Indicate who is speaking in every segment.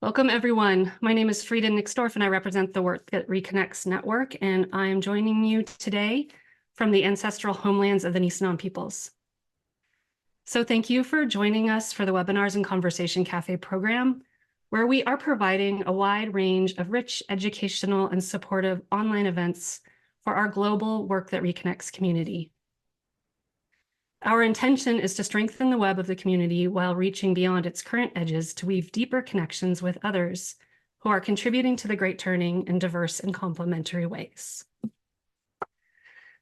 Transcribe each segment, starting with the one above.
Speaker 1: Welcome, everyone. My name is Frida Nixdorf, and I represent the Work That Reconnects network, and I am joining you today from the ancestral homelands of the Nisenan peoples. So thank you for joining us for the Webinars and Conversation Cafe program, where we are providing a wide range of rich educational and supportive online events for our global Work That Reconnects community. Our intention is to strengthen the web of the community while reaching beyond its current edges to weave deeper connections with others who are contributing to the Great Turning in diverse and complementary ways.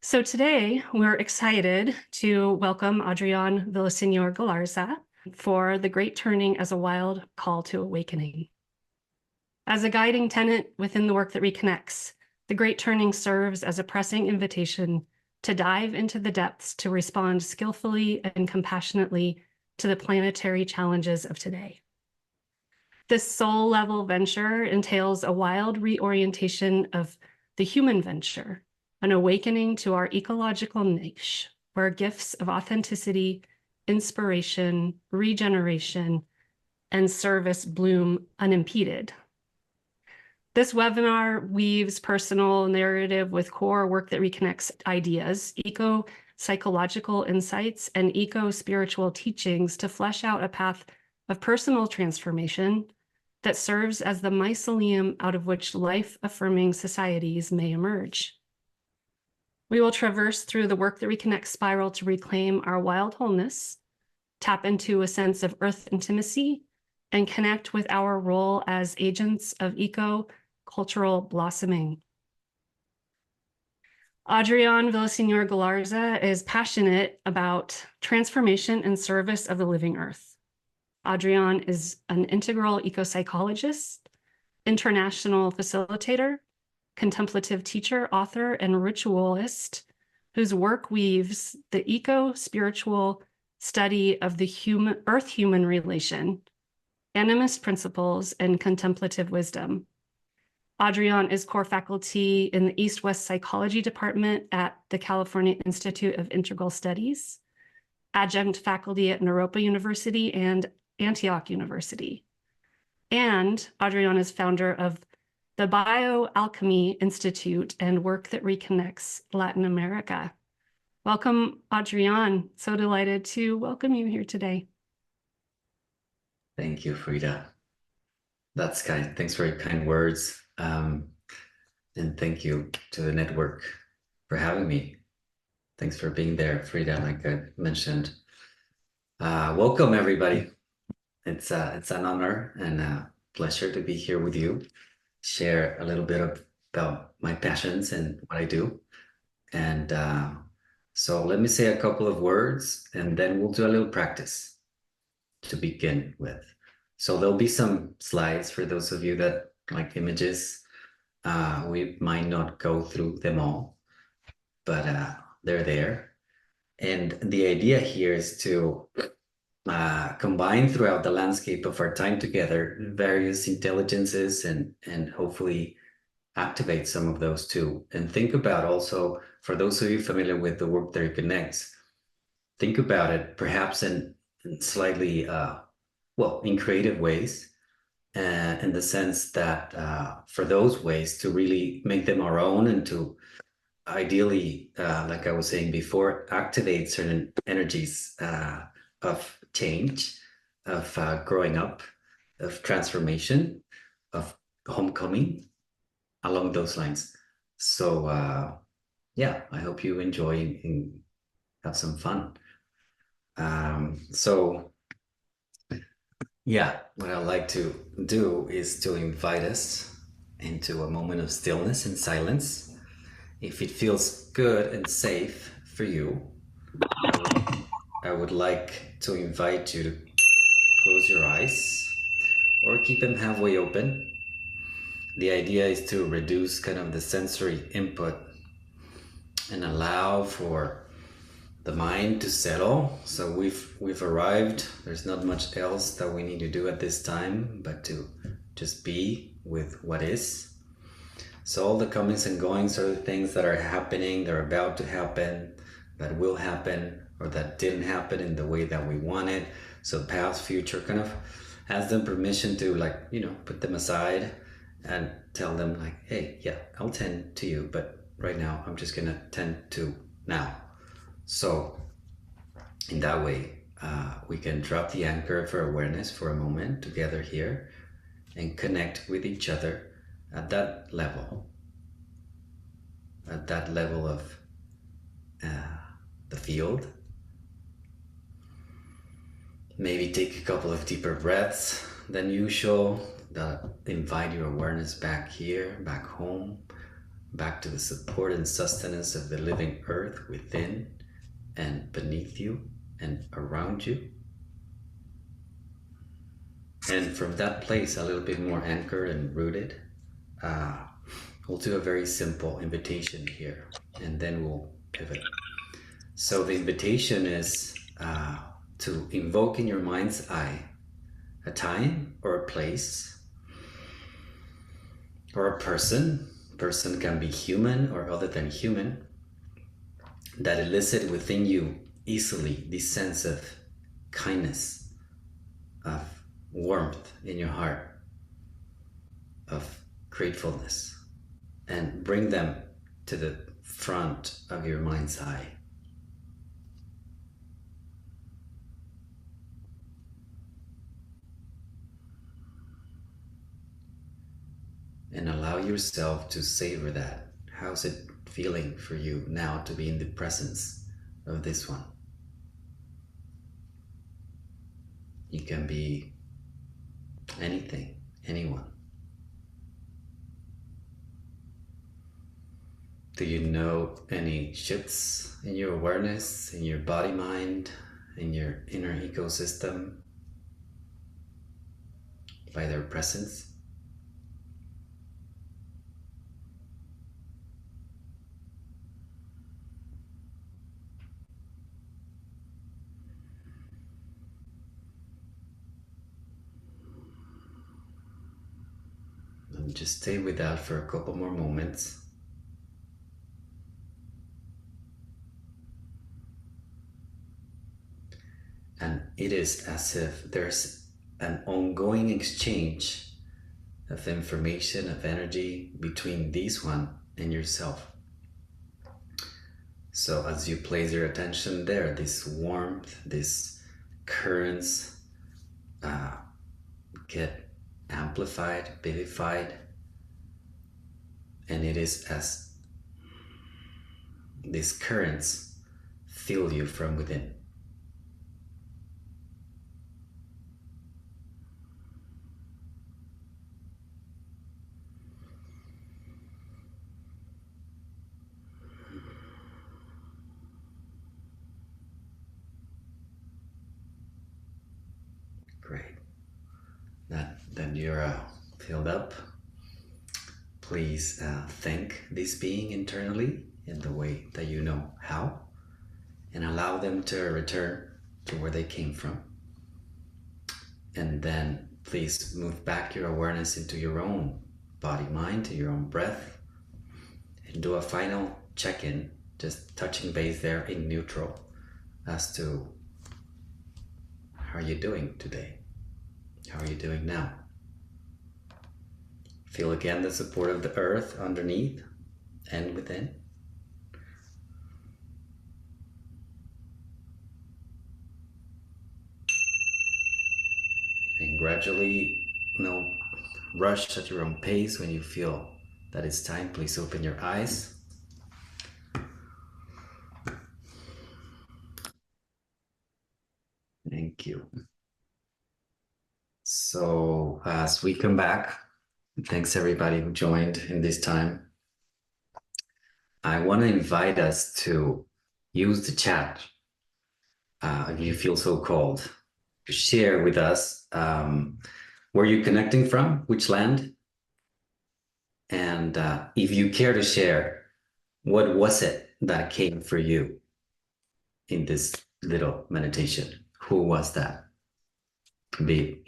Speaker 1: So today, we're excited to welcome Adrián Villaseñor Galarza for the Great Turning as a Wild Call to Awakening. As a guiding tenet within the Work That Reconnects, the Great Turning serves as a pressing invitation to dive into the depths to respond skillfully and compassionately to the planetary challenges of today. This soul-level venture entails a wild reorientation of the human venture, an awakening to our ecological niche, where gifts of authenticity, inspiration, regeneration, and service bloom unimpeded. This webinar weaves personal narrative with core Work That Reconnects ideas, ecopsychological insights, and eco-spiritual teachings to flesh out a path of personal transformation that serves as the mycelium out of which life-affirming societies may emerge. We will traverse through the Work That Reconnects spiral to reclaim our wild wholeness, tap into a sense of earth intimacy, and connect with our role as agents of ecological blossoming. Adrián Villaseñor Galarza is passionate about transformation and service of the living earth. Adrián is an integral ecopsychologist, international facilitator, contemplative teacher, author, and ritualist whose work weaves the eco-spiritual study of the earth-human relation, animist principles, and contemplative wisdom. Adrián is core faculty in the East-West Psychology Department at the California Institute of Integral Studies, adjunct faculty at Naropa University and Antioch University. And Adrián is founder of the Bioalchemy Institute and Work That Reconnects Latin America. Welcome, Adrián. So delighted to welcome you here today.
Speaker 2: Thank you, Frida. That's kind. Thanks for your kind words. And thank you to the network for having me. Thanks for being there, Frida, like I mentioned. Welcome, everybody. It's an honor and a pleasure to be here with you, share a little bit about my passions and what I do. And so let me say a couple of words, and then we'll do a little practice to begin with. So there'll be some slides for those of you that like images. We might not go through them all, but they're there. And the idea here is to combine throughout the landscape of our time together various intelligences and hopefully activate some of those too. And think about also, for those of you familiar with the Work That Reconnects, think about it perhaps in slightly, in creative ways, in the sense that for those ways to really make them our own and to ideally, like I was saying before, activate certain energies of change, of growing up, of transformation, of homecoming, along those lines. So yeah, I hope you enjoy and have some fun. Yeah, what I'd like to do is to invite us into a moment of stillness and silence. If it feels good and safe for you, I would like to invite you to close your eyes or keep them halfway open. The idea is to reduce kind of the sensory input and allow for the mind to settle. So we've arrived. There's not much else that we need to do at this time, but to just be with what is. So all the comings and goings are the things that are happening, they're about to happen, that will happen, or that didn't happen in the way that we wanted. So past, future, kind of ask them permission to, like, put them aside and tell them, like, hey, yeah, I'll tend to you, but right now I'm just gonna tend to now. So in that way, we can drop the anchor for awareness for a moment together here and connect with each other at that level of the field. Maybe take a couple of deeper breaths than usual that invite your awareness back here, back home, back to the support and sustenance of the living earth within and beneath you and around you. And from that place, a little bit more anchored and rooted, we'll do a very simple invitation here, and then we'll pivot. So the invitation is to invoke in your mind's eye a time or a place or a person. Person can be human or other than human, that elicit within you easily this sense of kindness, of warmth in your heart, of gratefulness, and bring them to the front of your mind's eye. And allow yourself to savor that. How's it feeling for you now to be in the presence of this one? You can be anything, anyone. Do you know any shifts in your awareness, in your body, mind, in your inner ecosystem by their presence? And just stay with that for a couple more moments. And it is as if there's an ongoing exchange of information, of energy between this one and yourself. So as you place your attention there, this warmth, these currents get amplified, vivified, and it is as these currents fill you from within. Great. Then you're filled up. Please thank this being internally in the way that you know how, and allow them to return to where they came from. And then please move back your awareness into your own body, mind, to your own breath, and do a final check-in, just touching base there in neutral as to how are you doing today? How are you doing now? Feel again the support of the earth underneath and within. And gradually, no rush at your own pace. When you feel that it's time, please open your eyes. Thank you. So as we come back, thanks everybody who joined in this time. I want to invite us to use the chat, if you feel so called, to share with us where you're connecting from, which land, and if you care to share, what was it that came for you in this little meditation? Who was that? Be,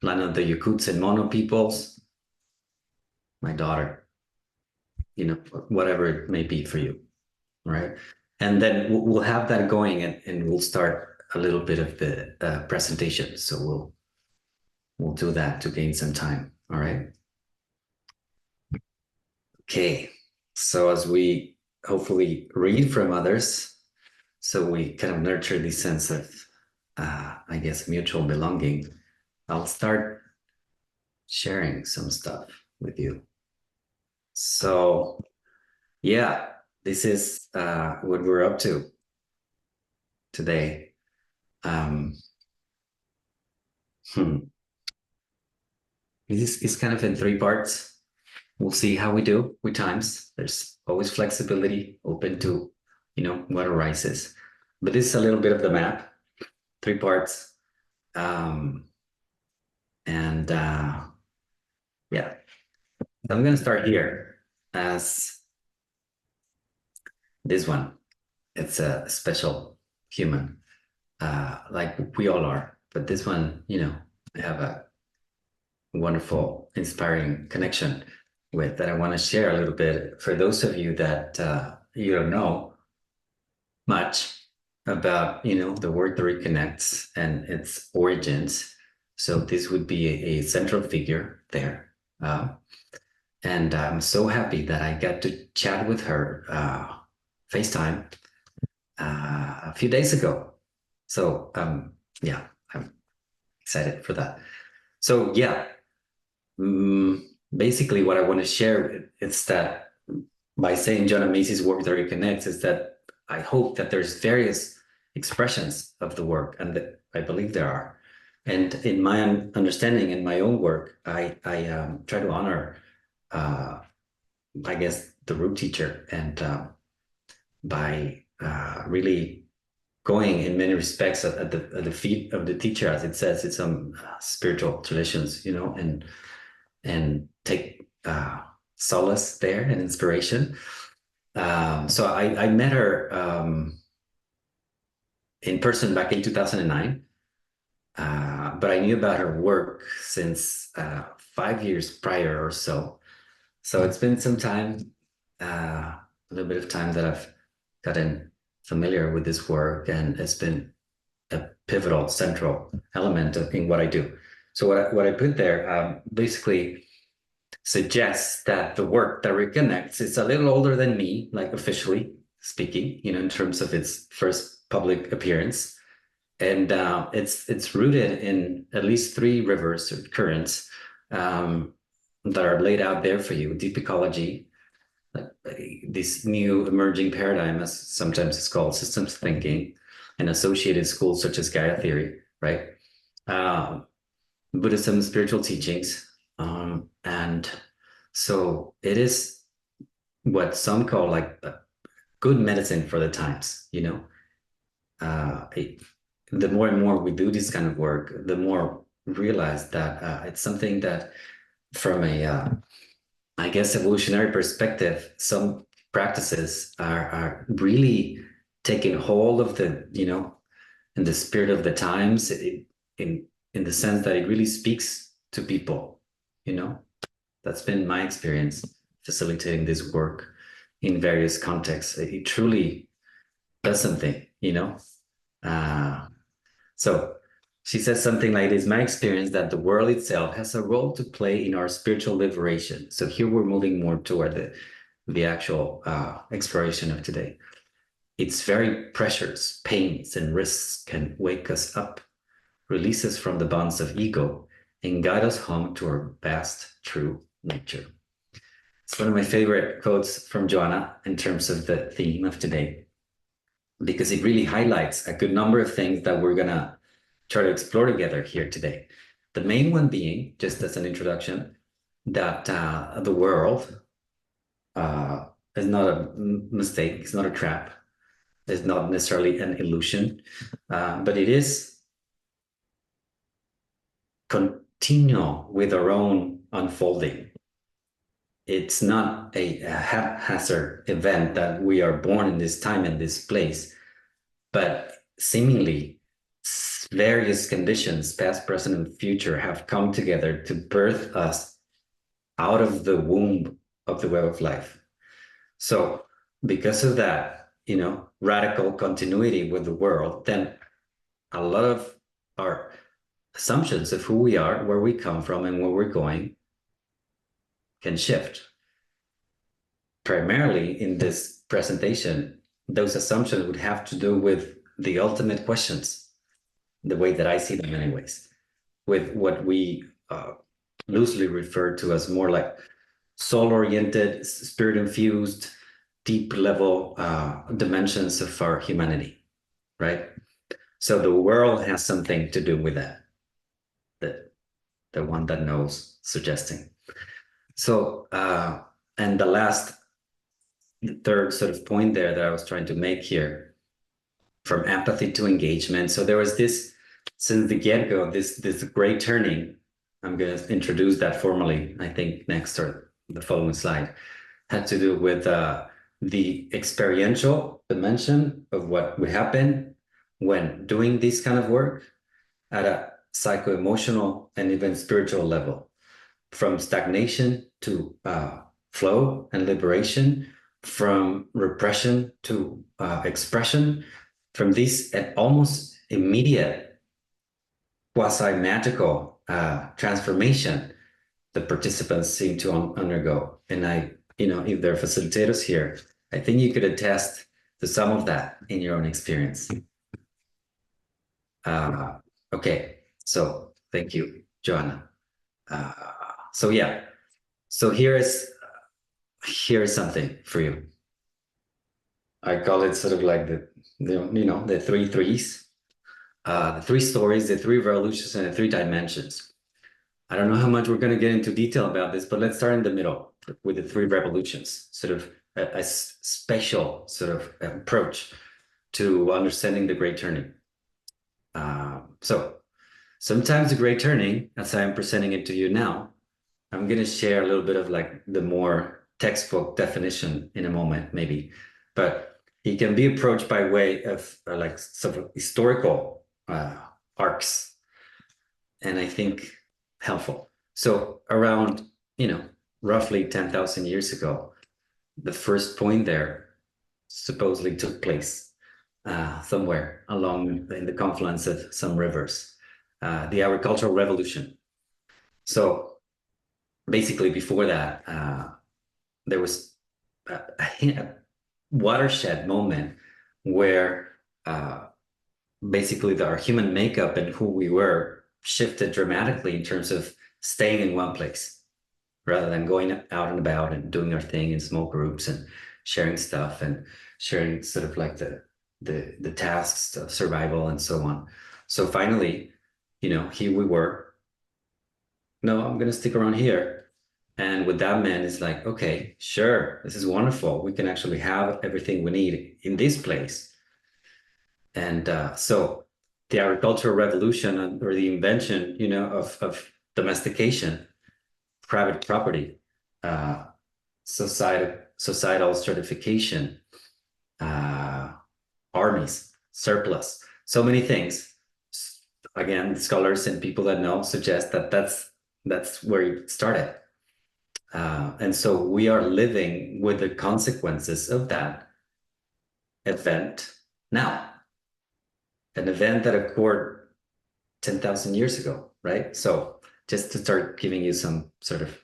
Speaker 2: one of the Yakuts and Mono peoples, my daughter, whatever it may be for you, right? And then we'll have that going, and we'll start a little bit of the presentation. So we'll do that to gain some time. All right. Okay. So as we hopefully read from others, so we kind of nurture this sense of, I guess, mutual belonging, I'll start sharing some stuff with you. So yeah, this is what we're up to today. This is kind of in 3 parts. We'll see how we do with times. There's always flexibility, open to, what arises. But this is a little bit of the map, 3 parts. Yeah, I'm going to start here as this one. It's a special human, like we all are. But this one, I have a wonderful, inspiring connection with that I want to share a little bit for those of you that you don't know much about, the Work That Reconnects and its origins. So this would be a central figure there. And I'm so happy that I got to chat with her FaceTime a few days ago. So yeah, I'm excited for that. So yeah, basically what I want to share is that by saying John Macy's Work That Reconnects is that I hope that there's various expressions of the work, and that I believe there are. And in my understanding, in my own work, I try to honor, I guess, the root teacher, and by really going in many respects at the feet of the teacher, as it says, it's some spiritual traditions, and take solace there and inspiration. So I met her in person back in 2009, but I knew about her work since 5 years prior or so. So it's been some time, a little bit of time that I've gotten familiar with this work, and it's been a pivotal, central element in what I do. So what I put there basically suggests that the Work That Reconnects is a little older than me, like officially speaking, in terms of its first public appearance. And it's rooted in at least 3 rivers or currents that are laid out there for you. Deep ecology, this new emerging paradigm, as sometimes it's called, systems thinking, and associated schools such as Gaia theory, right? Buddhism, spiritual teachings. And so it is what some call like a good medicine for the times, the more and more we do this kind of work, the more we realize that it's something that from a, I guess, evolutionary perspective, some practices are really taking hold of the, in the spirit of the times, in the sense that it really speaks to people, That's been my experience facilitating this work in various contexts. It truly does something, So she says something like this: my experience that the world itself has a role to play in our spiritual liberation. So here we're moving more toward the actual exploration of today. Its very pressures, pains, and risks can wake us up, release us from the bonds of ego, and guide us home to our vast, true nature. It's one of my favorite quotes from Joanna in terms of the theme of today, because it really highlights a good number of things that we're going to try to explore together here today. The main one being, just as an introduction, that the world is not a mistake, it's not a trap, it's not necessarily an illusion, but it is continual with our own unfolding. It's not a haphazard event that we are born in this time and this place, but seemingly various conditions, past, present, and future, have come together to birth us out of the womb of the web of life. So because of that, radical continuity with the world, then a lot of our assumptions of who we are, where we come from, and where we're going can shift. Primarily in this presentation, those assumptions would have to do with the ultimate questions, the way that I see them anyways, with what we loosely refer to as more like soul-oriented, spirit-infused, deep-level dimensions of our humanity, right? So the world has something to do with that, the one that knows suggesting. So, and the third sort of point there that I was trying to make here, from empathy to engagement. So there was this, since the get-go, this great turning. I'm going to introduce that formally, I think, next or the following slide, had to do with the experiential dimension of what would happen when doing this kind of work at a psycho-emotional and even spiritual level, from stagnation to flow and liberation, from repression to expression, from this almost immediate quasi-magical transformation the participants seem to undergo. And if there are facilitators here, I think you could attest to some of that in your own experience. Okay, so thank you, Joanna. So yeah, so here is something for you. I call it sort of like the three threes, the three stories, the three revolutions, and the three dimensions. I don't know how much we're going to get into detail about this, but let's start in the middle with the three revolutions, sort of a special sort of approach to understanding the Great Turning. So sometimes the Great Turning, as I'm presenting it to you now, I'm going to share a little bit of like the more textbook definition in a moment, maybe, but it can be approached by way of like sort of historical arcs, and I think helpful. So around, roughly 10,000 years ago, the first point there supposedly took place somewhere along in the confluence of some rivers, the agricultural revolution. So basically before that, there was a watershed moment where basically our human makeup and who we were shifted dramatically in terms of staying in one place rather than going out and about and doing our thing in small groups and sharing stuff and sharing sort of like the tasks of survival and so on. So finally, here we were. No, I'm going to stick around here. And what that meant is like, okay, sure, this is wonderful. We can actually have everything we need in this place. And so the agricultural revolution, or the invention, of domestication, private property, societal stratification, armies, surplus, so many things. Again, scholars and people that know suggest that that's where it started. And so we are living with the consequences of that event now. An event that occurred 10,000 years ago, right? So just to start giving you some sort of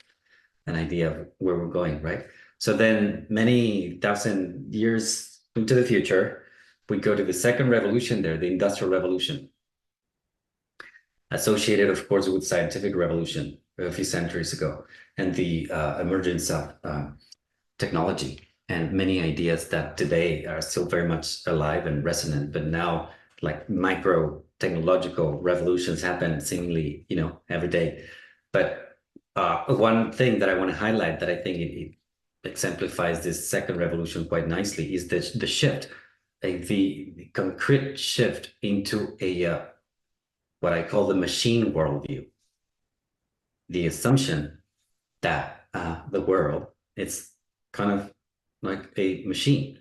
Speaker 2: an idea of where we're going, right? So then many thousand years into the future, we go to the second revolution there, the Industrial Revolution, associated, of course, with scientific revolution a few centuries ago, and the emergence of technology and many ideas that today are still very much alive and resonant, but now like micro technological revolutions happen seemingly, every day. But one thing that I want to highlight that I think it exemplifies this second revolution quite nicely is the shift, the concrete shift into a what I call the machine worldview. The assumption that the world is kind of like a machine,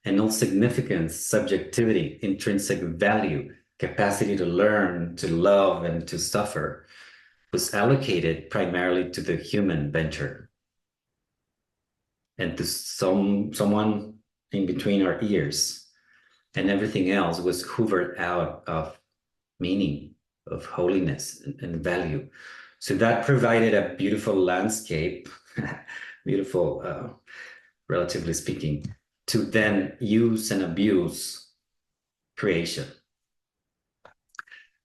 Speaker 2: and no significance, subjectivity, intrinsic value, capacity to learn, to love, and to suffer was allocated primarily to the human venture and to someone in between our ears, and everything else was hoovered out of meaning, of holiness and value. So that provided a beautiful landscape, beautiful, relatively speaking, to then use and abuse creation.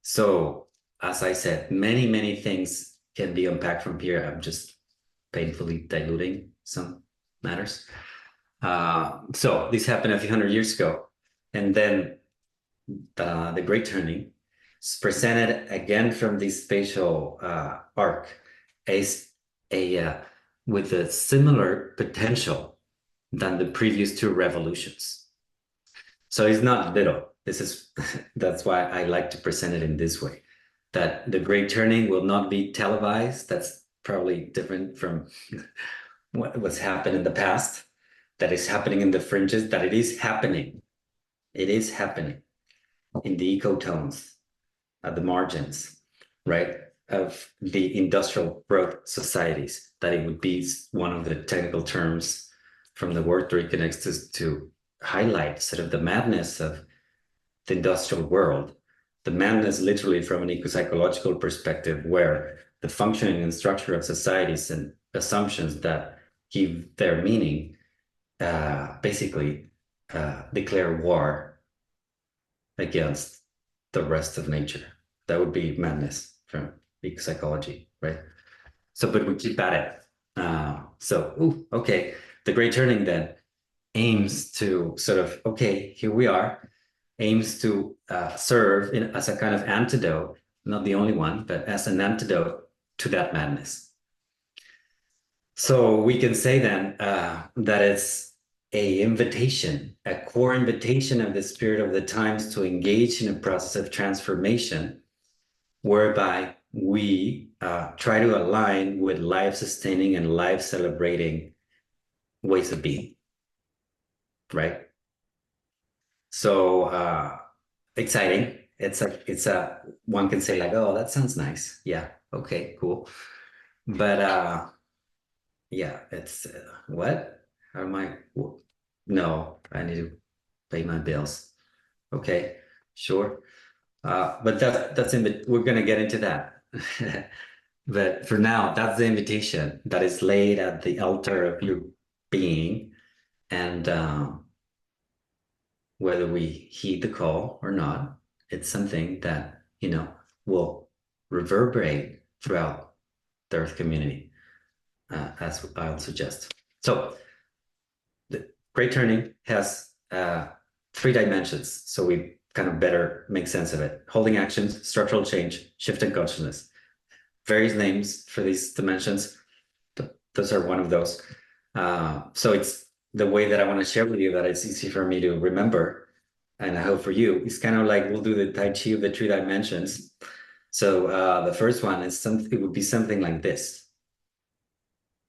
Speaker 2: So, as I said, many things can be unpacked from here. I'm just painfully diluting some matters. So this happened a few hundred years ago. And then the Great Turning is presented again from this spatial arc as with a similar potential than the previous two revolutions. So it's not little. That's why I like to present it in this way, that the Great Turning will not be televised. That's probably different from what was happened in the past, that is happening in the fringes, that it is happening. It is happening in the ecotones, at the margins, right, of the industrial growth societies, that it would be one of the technical terms from the Work That Reconnects to highlight sort of the madness of the industrial world, the madness literally from an ecopsychological perspective, where the functioning and structure of societies and assumptions that give their meaning basically declare war against the rest of nature. That would be madness from ecopsychology, right? So, but we keep at it. Okay, the Great Turning then aims to sort of, okay, here we are, aims to serve as a kind of antidote, not the only one, but as an antidote to that madness. So we can say then that it's a core invitation of the spirit of the times to engage in a process of transformation, whereby we try to align with life-sustaining and life-celebrating ways of being, right? So exciting. It's a one can say like, oh, that sounds nice. Yeah, okay, cool. But yeah, it's what? How am I? No, I need to pay my bills. Okay, sure. But that's we're gonna get into that. But for now, that's the invitation that is laid at the altar of your being, and whether we heed the call or not, it's something that will reverberate throughout the Earth community, as I'll suggest. So the Great Turning has 3 dimensions, so we kind of better make sense of it. Holding actions, structural change, shift in consciousness. Various names for these dimensions. Those are one of those. So it's the way that I want to share with you that it's easy for me to remember, and I hope for you. It's kind of like we'll do the Tai Chi of the 3 dimensions. So the first one is it would be something like this.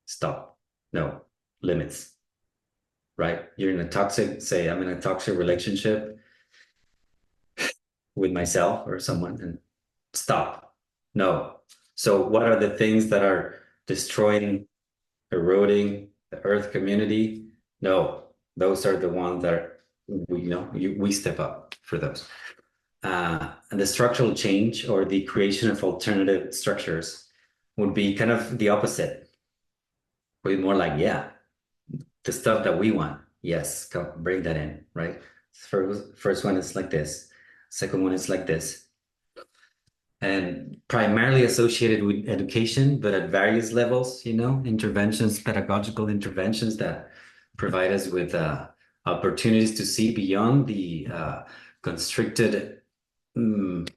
Speaker 2: Stop. No. Limits. Right? You're in a toxic, say I'm in a toxic relationship with myself or someone, and stop. No. So what are the things that are destroying, eroding the Earth community? No, those are the ones that we step up for those. And the structural change or the creation of alternative structures would be kind of the opposite. Would be more like, yeah, the stuff that we want. Yes, bring that in, right? First one is like this. Second one is like this. And primarily associated with education, but at various levels, interventions, pedagogical interventions that provide us with opportunities to see beyond the constricted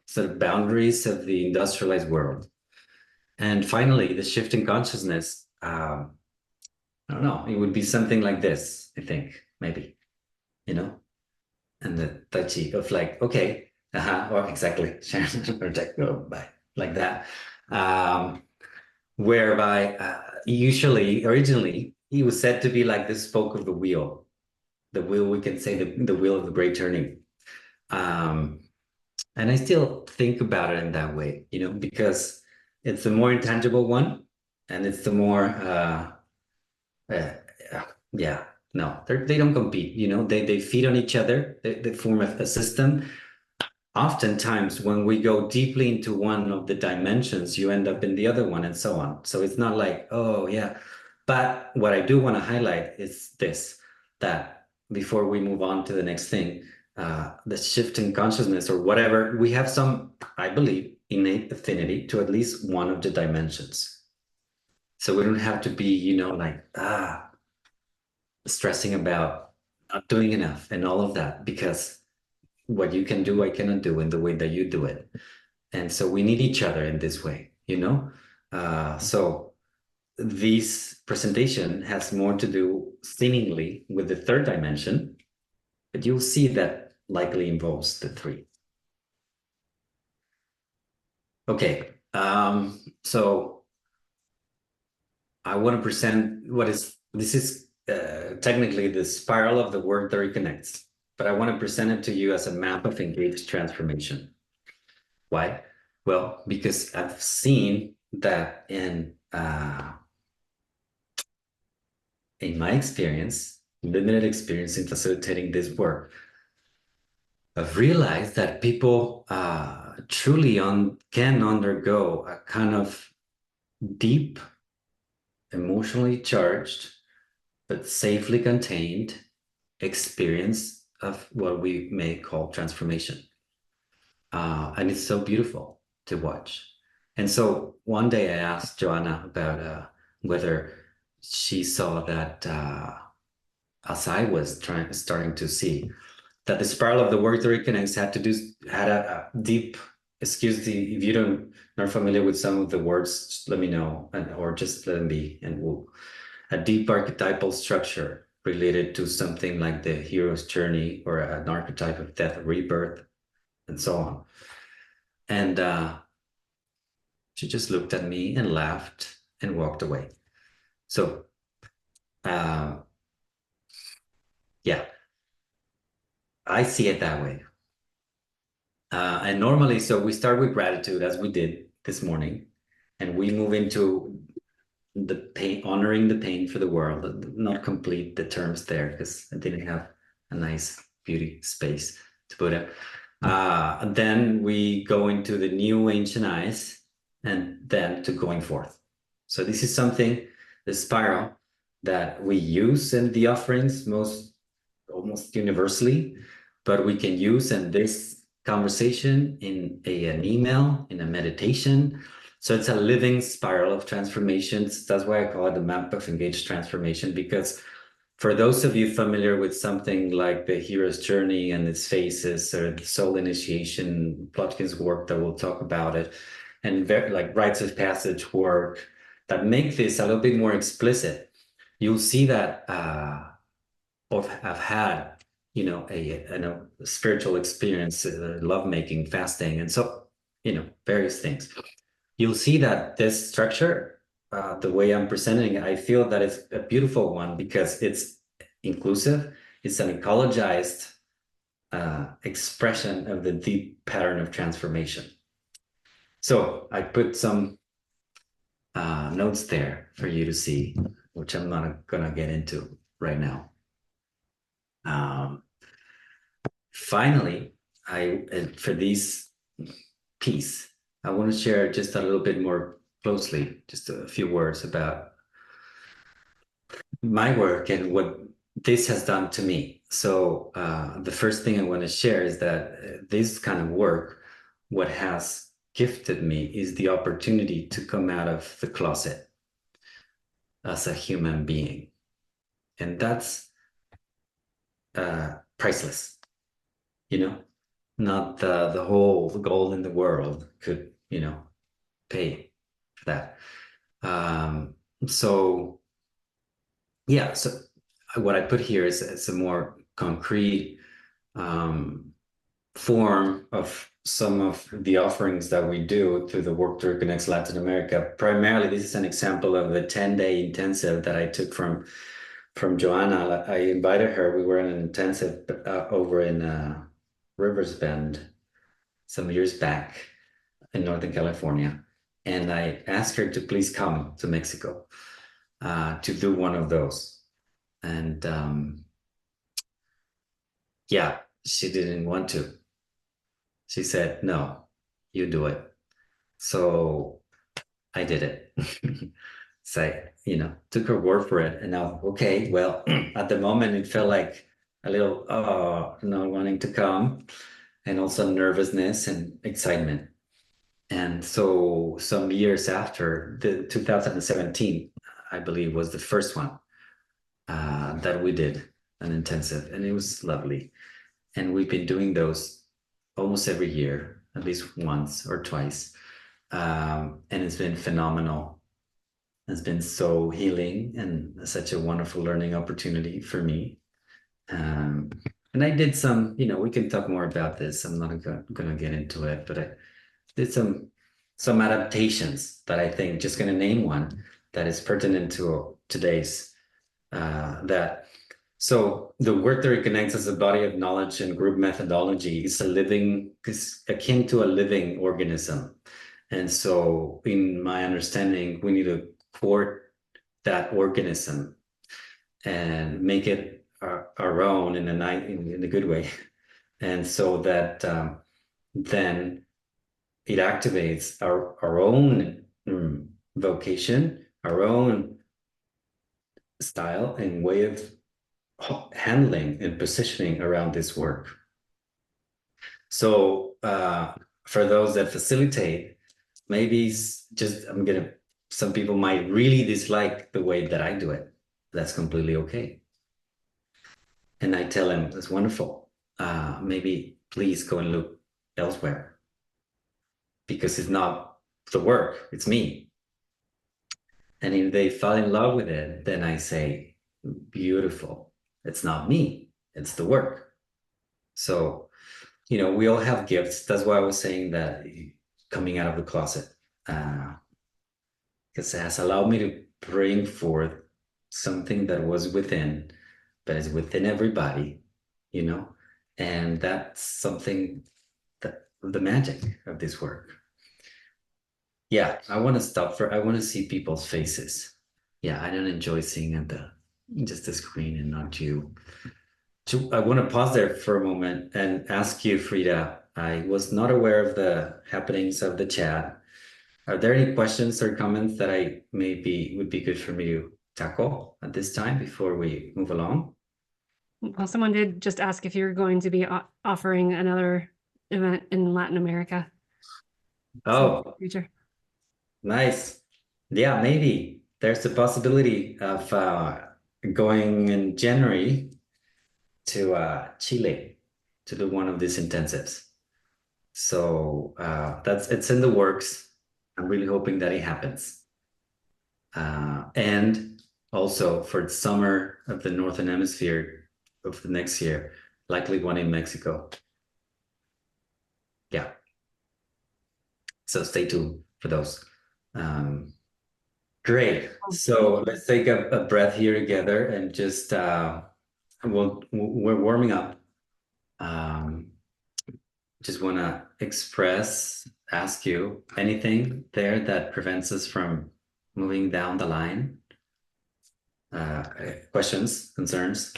Speaker 2: sort of boundaries of the industrialized world. And finally, the shift in consciousness, I don't know, it would be something like this, I think, maybe, and the Tai Chi of like, okay, or exactly, like that, whereby originally, he was said to be like the spoke of the wheel, we can say the wheel of the Great Turning. And I still think about it in that way, because it's the more intangible one, and it's the more, no, they don't compete, they feed on each other, they form a system oftentimes when we go deeply into one of the dimensions, you end up in the other one and so on. So it's not like, oh yeah. But what I do want to highlight is this, that before we move on to the next thing, the shift in consciousness or whatever, we have some, I believe, innate affinity to at least one of the dimensions. So we don't have to be, you know, like, stressing about not doing enough and all of that, because what you can do, I cannot do in the way that you do it. And so we need each other in this way, you know? So this presentation has more to do seemingly with the third dimension, but you'll see that likely involves the three. Okay, so I want to present this is technically the spiral of the work that reconnects, but I want to present it to you as a map of engaged transformation. Why? Well, because I've seen that in my experience, limited experience in facilitating this work, I've realized that people truly can undergo a kind of deep, emotionally charged, but safely contained experience of what we may call transformation. And it's so beautiful to watch. And so one day I asked Joanna about whether she saw that as I was starting to see that the spiral of the work that reconnects had a deep, excuse the, if you don't are familiar with some of the words, just let me know, or just let them be, and a deep archetypal structure related to something like the hero's journey or an archetype of death, rebirth, and so on. And she just looked at me and laughed and walked away. So, yeah, I see it that way. And normally, so we start with gratitude as we did this morning, and we move into the pain, honoring the pain for the world, not complete the terms there because I didn't have a nice beauty space to put it. Then we go into the new ancient eyes and then to going forth. So this is something, the spiral that we use in the offerings almost universally, but we can use in this conversation, in an email, in a meditation. So it's a living spiral of transformations. That's why I call it the map of engaged transformation, because for those of you familiar with something like the hero's journey and its phases, or the soul initiation, Plotkin's work that we'll talk about it, and like rites of passage work that make this a little bit more explicit, you'll see that I've had, you know, a spiritual experience, lovemaking, fasting, and so, you know, various things. You'll see that this structure, the way I'm presenting it, I feel that it's a beautiful one because it's inclusive. It's an ecologized expression of the deep pattern of transformation. So I put some notes there for you to see, which I'm not going to get into right now. Finally, for this piece, I want to share just a little bit more closely, just a few words about my work and what this has done to me. So the first thing I want to share is that this kind of work, what has gifted me is the opportunity to come out of the closet as a human being. And that's priceless, you know, not the whole gold in the world could, you know, pay for that. So yeah, so what I put here is a more concrete form of some of the offerings that we do through the Work That Reconnects Latin America. Primarily, this is an example of the 10-day intensive that I took from Joanna. I invited her. We were in an intensive over in Rivers Bend some years back in Northern California. And I asked her to please come to Mexico to do one of those. And yeah, she didn't want to. She said, no, you do it. So I did it. So I, took her word for it. And now, okay, well, at the moment, it felt like a little, not wanting to come, and also nervousness and excitement. And so some years after, the 2017, I believe, was the first one that we did an intensive, and it was lovely. And we've been doing those almost every year, at least once or twice. And it's been phenomenal. It's been so healing and such a wonderful learning opportunity for me. And I did some, we can talk more about this. I'm not going to get into it, but I did some adaptations that I think, just going to name one that is pertinent to today's that. So the work that reconnects as a body of knowledge and group methodology is akin to a living organism. And so in my understanding, we need to court that organism and make it our own in a good way. And so that then it activates our own vocation, our own style and way of handling and positioning around this work. So for those that facilitate, maybe some people might really dislike the way that I do it. That's completely okay. And I tell them, it's wonderful. Maybe please go and look elsewhere, because it's not the work, it's me. And if they fall in love with it, then I say, beautiful. It's not me, it's the work. So, we all have gifts. That's why I was saying that coming out of the closet, because it has allowed me to bring forth something that was within, that is within everybody, and that's something that the magic of this work. Yeah, I want to see people's faces. Yeah, I don't enjoy seeing just the screen and not you. I want to pause there for a moment and ask you, Frida. I was not aware of the happenings of the chat. Are there any questions or comments that would be good for me to tackle at this time before we move along?
Speaker 1: Well, someone did just ask if you're going to be offering another event in Latin America.
Speaker 2: Oh,
Speaker 1: future.
Speaker 2: Nice. Yeah, maybe there's a possibility of going in January to Chile to do one of these intensives. So it's in the works. I'm really hoping that it happens. And also for the summer of the Northern Hemisphere of the next year, likely one in Mexico. Yeah. So stay tuned for those. Great. So let's take a breath here together and just we're warming up. Just want to ask you anything there that prevents us from moving down the line. Questions, concerns,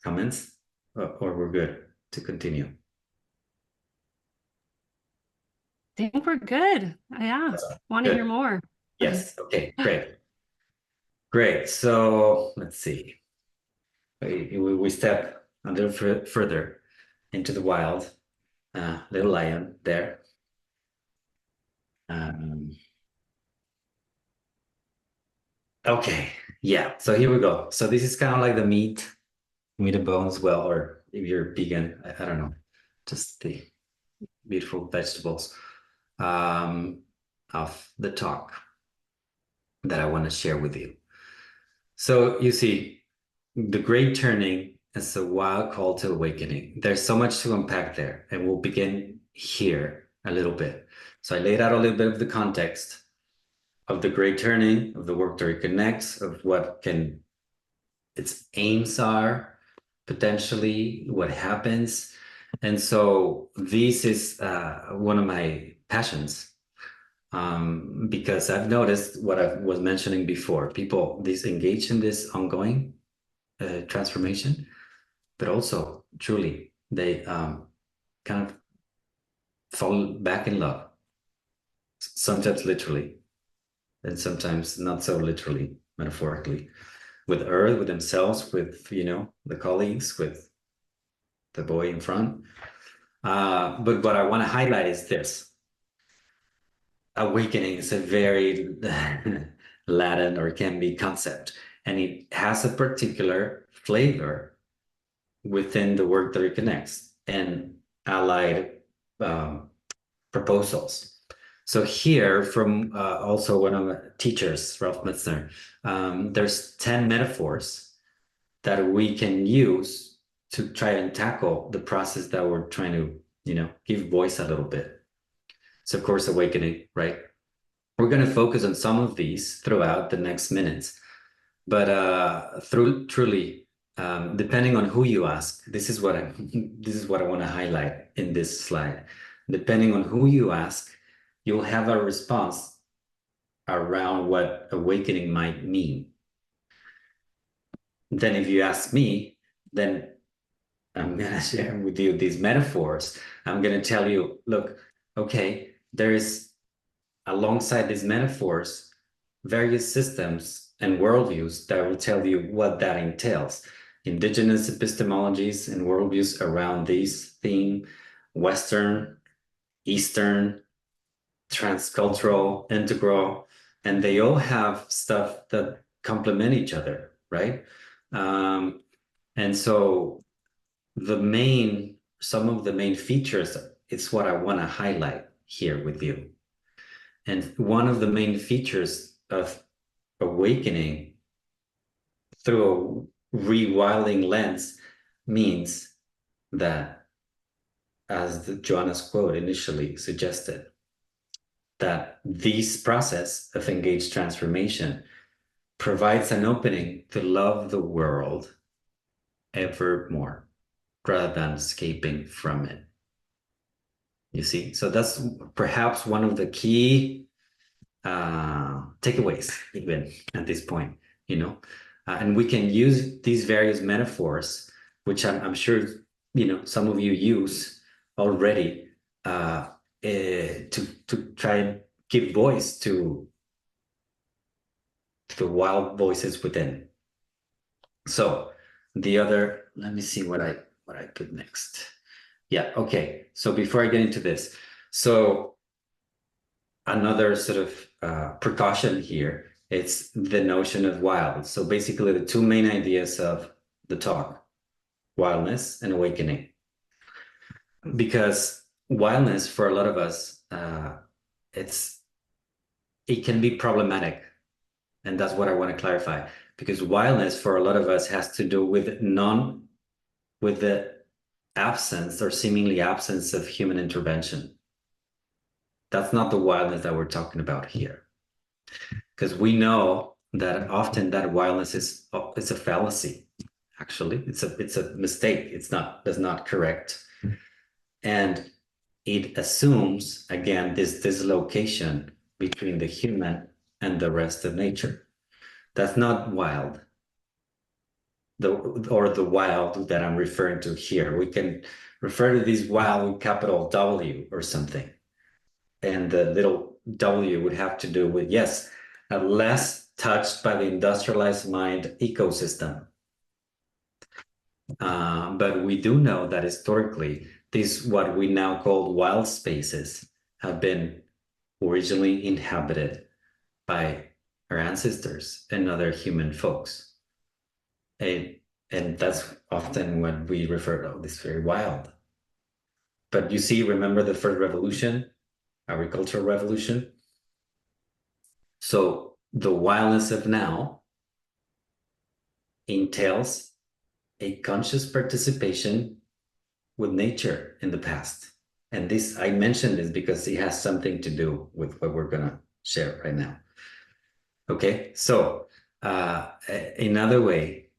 Speaker 2: comments, or we're good to continue?
Speaker 1: I think we're good. Yeah, want to hear more.
Speaker 2: Yes. Okay, great. So let's see. We step a little further into the wild. Little lion there. Okay, yeah, so here we go. So this is kind of like the meat and bones, well, or if you're vegan, I don't know, just the beautiful vegetables of the talk that I want to share with you. So you see, the great turning is a wild call to awakening. There's so much to unpack there, and we'll begin here a little bit. So I laid out a little bit of the context of the great turning, of the work that reconnects, of what its aims are, potentially what happens. And so this is one of my passions, because I've noticed what I was mentioning before, people engage in this ongoing transformation, but also truly they kind of fall back in love, sometimes literally, and sometimes not so literally, metaphorically, with Earth, with themselves, with, you know, the colleagues, with the boy in front. But what I want to highlight is this. Awakening is a very Latin or can be concept, and it has a particular flavor within the Work That Reconnects and allied proposals. So here, from also one of my teachers, Ralph Mitzner, there's 10 metaphors that we can use to try and tackle the process that we're trying to, you know, give voice a little bit. So of course, awakening, right? We're going to focus on some of these throughout the next minutes, but truly, depending on who you ask, this is what I want to highlight in this slide. Depending on who you ask, you'll have a response around what awakening might mean. Then if you ask me, then I'm going to share with you these metaphors. I'm going to tell you, look, okay, there is, alongside these metaphors, various systems and worldviews that will tell you what that entails. Indigenous epistemologies and worldviews around these theme, Western, Eastern, transcultural, integral, and they all have stuff that complement each other, right? And so some of the main features, it's what I want to highlight here with you. And one of the main features of awakening through a rewilding lens means that, as Joanna's quote initially suggested, that this process of engaged transformation provides an opening to love the world ever more, rather than escaping from it. You see, so that's perhaps one of the key takeaways, even at this point, you know, and we can use these various metaphors, which I'm sure, you know, some of you use already, to try and give voice to the wild voices within. So the other, let me see what I put next. Yeah, okay. So before I get into this, so another sort of precaution here, it's the notion of wild. So basically the two main ideas of the talk, wildness and awakening. Because wildness for a lot of us, it can be problematic. And that's what I want to clarify, because wildness for a lot of us has to do with the absence or seemingly absence of human intervention. That's not the wildness that we're talking about here, because we know that often that wildness is a fallacy. Actually, it's a mistake. That's not correct, and it assumes again this dislocation between the human and the rest of nature. That's not wild. The wild that I'm referring to here. We can refer to these wild with capital W or something. And the little W would have to do with, yes, a less touched by the industrialized mind ecosystem. But we do know that historically, these what we now call wild spaces have been originally inhabited by our ancestors and other human folks. And that's often when we refer to this very wild. But you see, remember the first revolution, agricultural revolution? So the wildness of now entails a conscious participation with nature in the past. And this, I mentioned this because it has something to do with what we're gonna share right now. Okay, so another way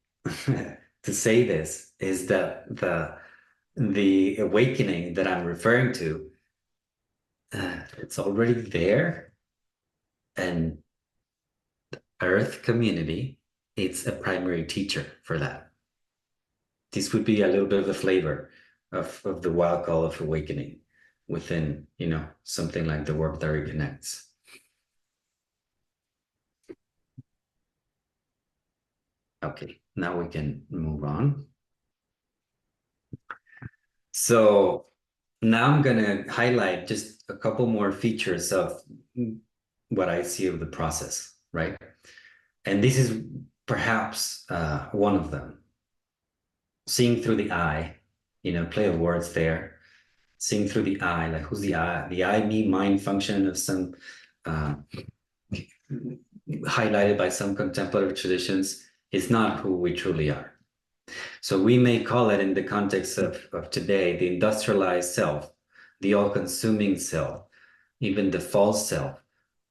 Speaker 2: to say this is that the awakening that I'm referring to, it's already there, and the Earth community, it's a primary teacher for that. This would be a little bit of a flavor of the wild call of awakening. within, something like the Work That Reconnects. Okay, now we can move on. So now I'm going to highlight just a couple more features of what I see of the process, right? And this is perhaps one of them. Seeing through the eye, play of words there. Seeing through the eye, like who's the eye? The eye, me, mind function of some highlighted by some contemplative traditions is not who we truly are. So we may call it, in the context of today, the industrialized self, the all-consuming self, even the false self.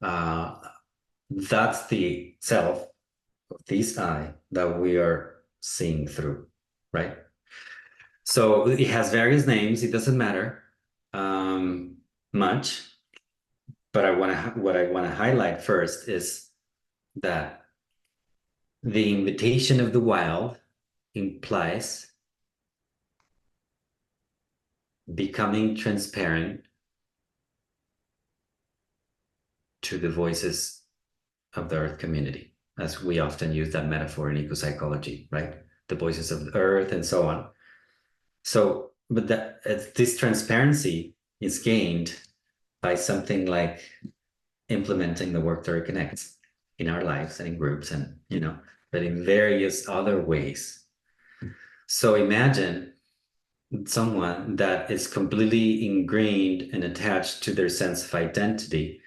Speaker 2: That's the self of this eye that we are seeing through, right? So it has various names. It doesn't matter much, but what I want to highlight first is that the invitation of the wild implies becoming transparent to the voices of the earth community, as we often use that metaphor in ecopsychology, right? The voices of the earth and so on. So, but this transparency is gained by something like implementing the Work That Reconnects in our lives and in groups, and but in various other ways. So imagine someone that is completely ingrained and attached to their sense of identity,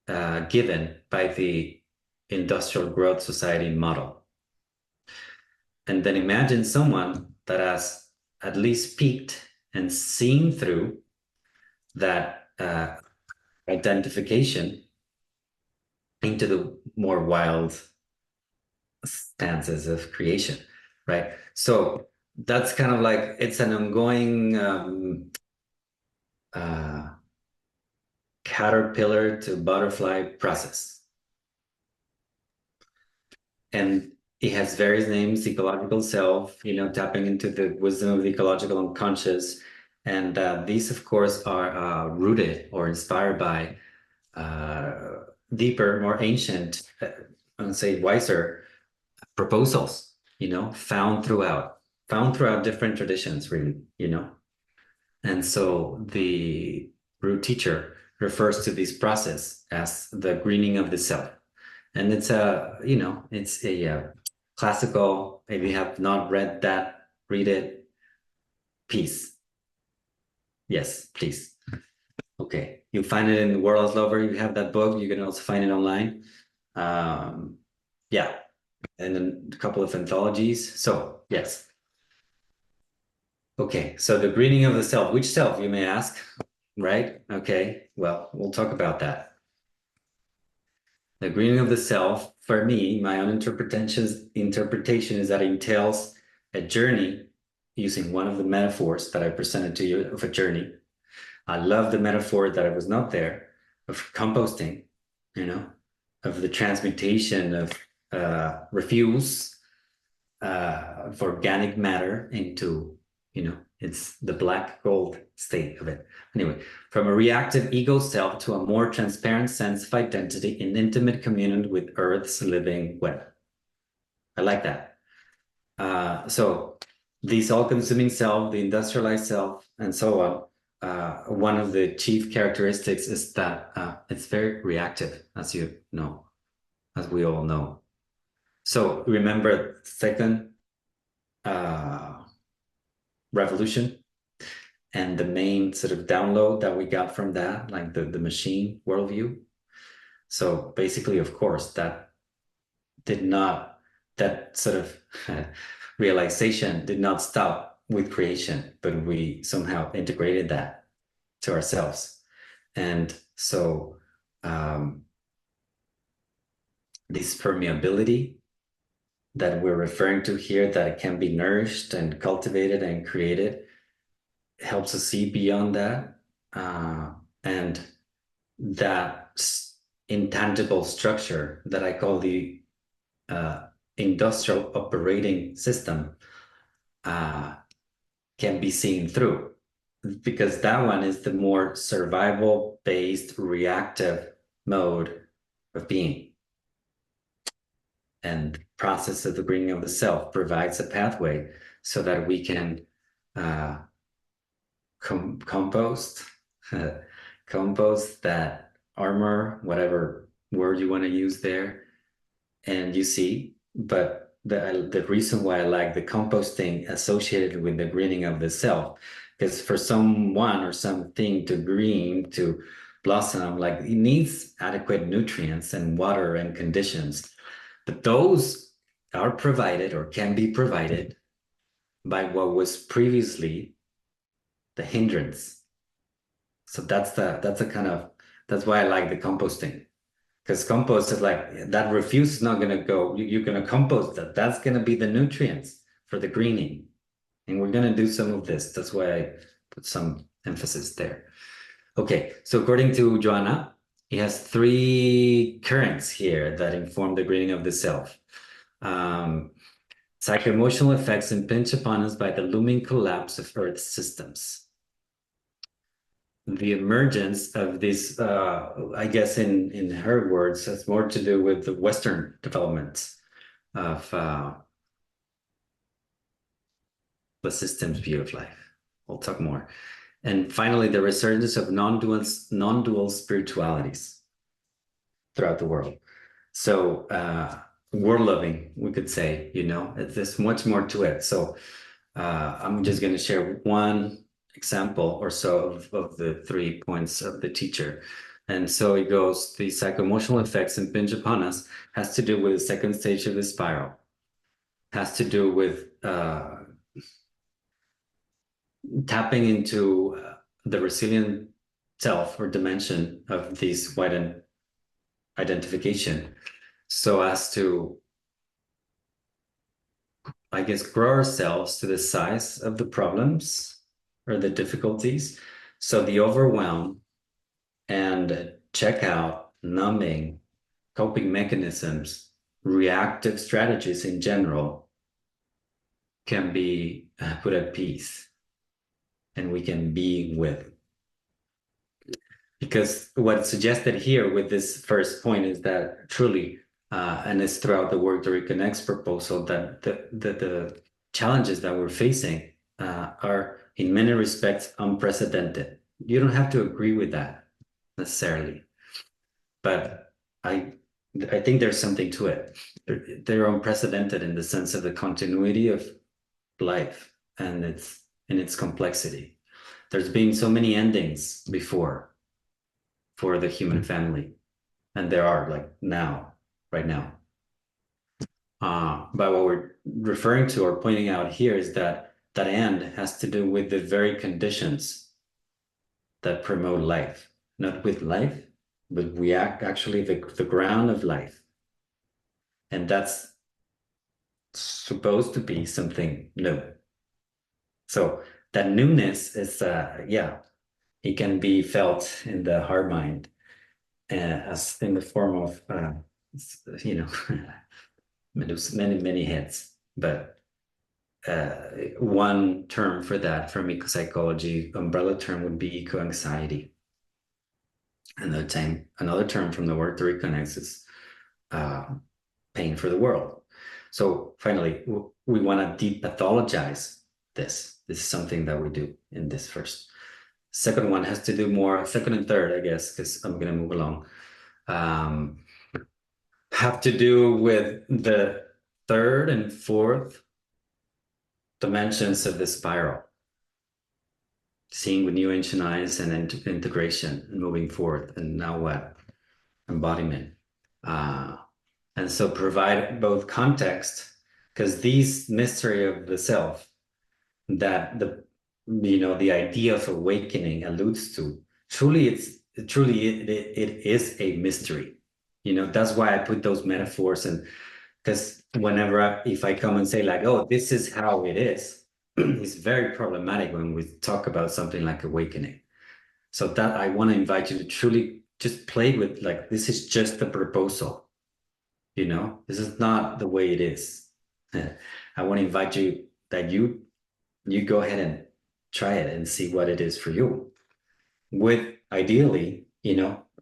Speaker 2: given by the industrial growth society model. And then imagine someone that has at least peeked and seen through that identification into the more wild stances of creation, right? So that's kind of like, it's an ongoing caterpillar to butterfly process. And it has various names: ecological self, tapping into the wisdom of the ecological unconscious. And these, of course, are rooted or inspired by deeper, more ancient, I would say wiser proposals, found throughout different traditions, really, And so the root teacher refers to this process as the greening of the self. And it's it's a classical, if you have not read that, read it, piece. Yes, please. Okay, you find it in World Lover. You have that book. You can also find it online. Yeah, and then a couple of anthologies. So yes. Okay, so the greening of the self. Which self, you may ask, right? Okay, well, we'll talk about that. The greening of the self, for me, my own interpretation is that it entails a journey, using one of the metaphors that I presented to you of a journey. I love the metaphor that I was not there, of composting, of the transmutation of refuse of organic matter into, it's the black gold state of it. Anyway, from a reactive ego self to a more transparent sense of identity in intimate communion with Earth's living web. I like that. So this all-consuming self, the industrialized self, and so on, one of the chief characteristics is that it's very reactive, as you know, as we all know. So remember, second revolution, and the main sort of download that we got from that, like the machine worldview. So basically, of course, that sort of realization did not stop with creation, but we somehow integrated that to ourselves. And so this permeability that we're referring to here, that it can be nourished and cultivated and created, helps us see beyond that. And that intangible structure that I call the industrial operating system can be seen through. because that one is the more survival-based reactive mode of being. And the process of the greening of the self provides a pathway so that we can compost that armor, whatever word you want to use there. And you see, but the reason why I like the composting associated with the greening of the self, because for someone or something to green, to blossom, like it needs adequate nutrients and water and conditions. But those are provided or can be provided by what was previously the hindrance. So that's why I like the composting. Because compost is like, that refuse is not going to go, you're going to compost that. That's going to be the nutrients for the greening. And we're going to do some of this. That's why I put some emphasis there. Okay, so according to Joanna, he has 3 currents here that inform the greening of the self. Psycho-emotional effects impinge upon us by the looming collapse of Earth systems. The emergence of this, I guess in her words, has more to do with the Western development of the systems view of life. We'll talk more. And finally, the resurgence of non-dual spiritualities throughout the world. So world loving, we could say, there's much more to it. So I'm just going to share one example or so of the 3 points of the teacher. And so it goes, the psycho-emotional effects impinge upon us has to do with the second stage of the spiral, has to do with tapping into the resilient self or dimension of this widened identification, so as to, I guess, grow ourselves to the size of the problems or the difficulties. So the overwhelm and check out, numbing, coping mechanisms, reactive strategies in general can be put at peace, and we can be with. Because what's suggested here with this first point is that truly, and it's throughout the Work That Reconnects proposal, that the challenges that we're facing are in many respects unprecedented. You don't have to agree with that necessarily, but I think there's something to it. They're unprecedented in the sense of the continuity of life and its complexity. There's been so many endings before for the human family, and there are, like, right now. But what we're referring to or pointing out here is that end has to do with the very conditions that promote life, not with life, but we actually the ground of life. And that's supposed to be something new. So that newness is, it can be felt in the heart mind as in the form of, many heads. But one term for that from ecopsychology, umbrella term, would be eco-anxiety. Another term from the Work That Reconnects is pain for the world. So finally, we want to depathologize this. This is something that we do in this first. Second one has to do more, second and third, I guess, because I'm going to move along, have to do with the third and fourth dimensions of the spiral. Seeing with new ancient eyes and integration and moving forward. And now what? Embodiment. And so provide both context, because these mystery of the self that the idea of awakening alludes to, truly it is a mystery. That's why I put those metaphors, and because whenever if I come and say like, oh, this is how it is, it's very problematic when we talk about something like awakening. So that I want to invite you to truly just play with, like, this is just a proposal. This is not the way it is. I want to invite you that you go ahead and try it and see what it is for you, with ideally,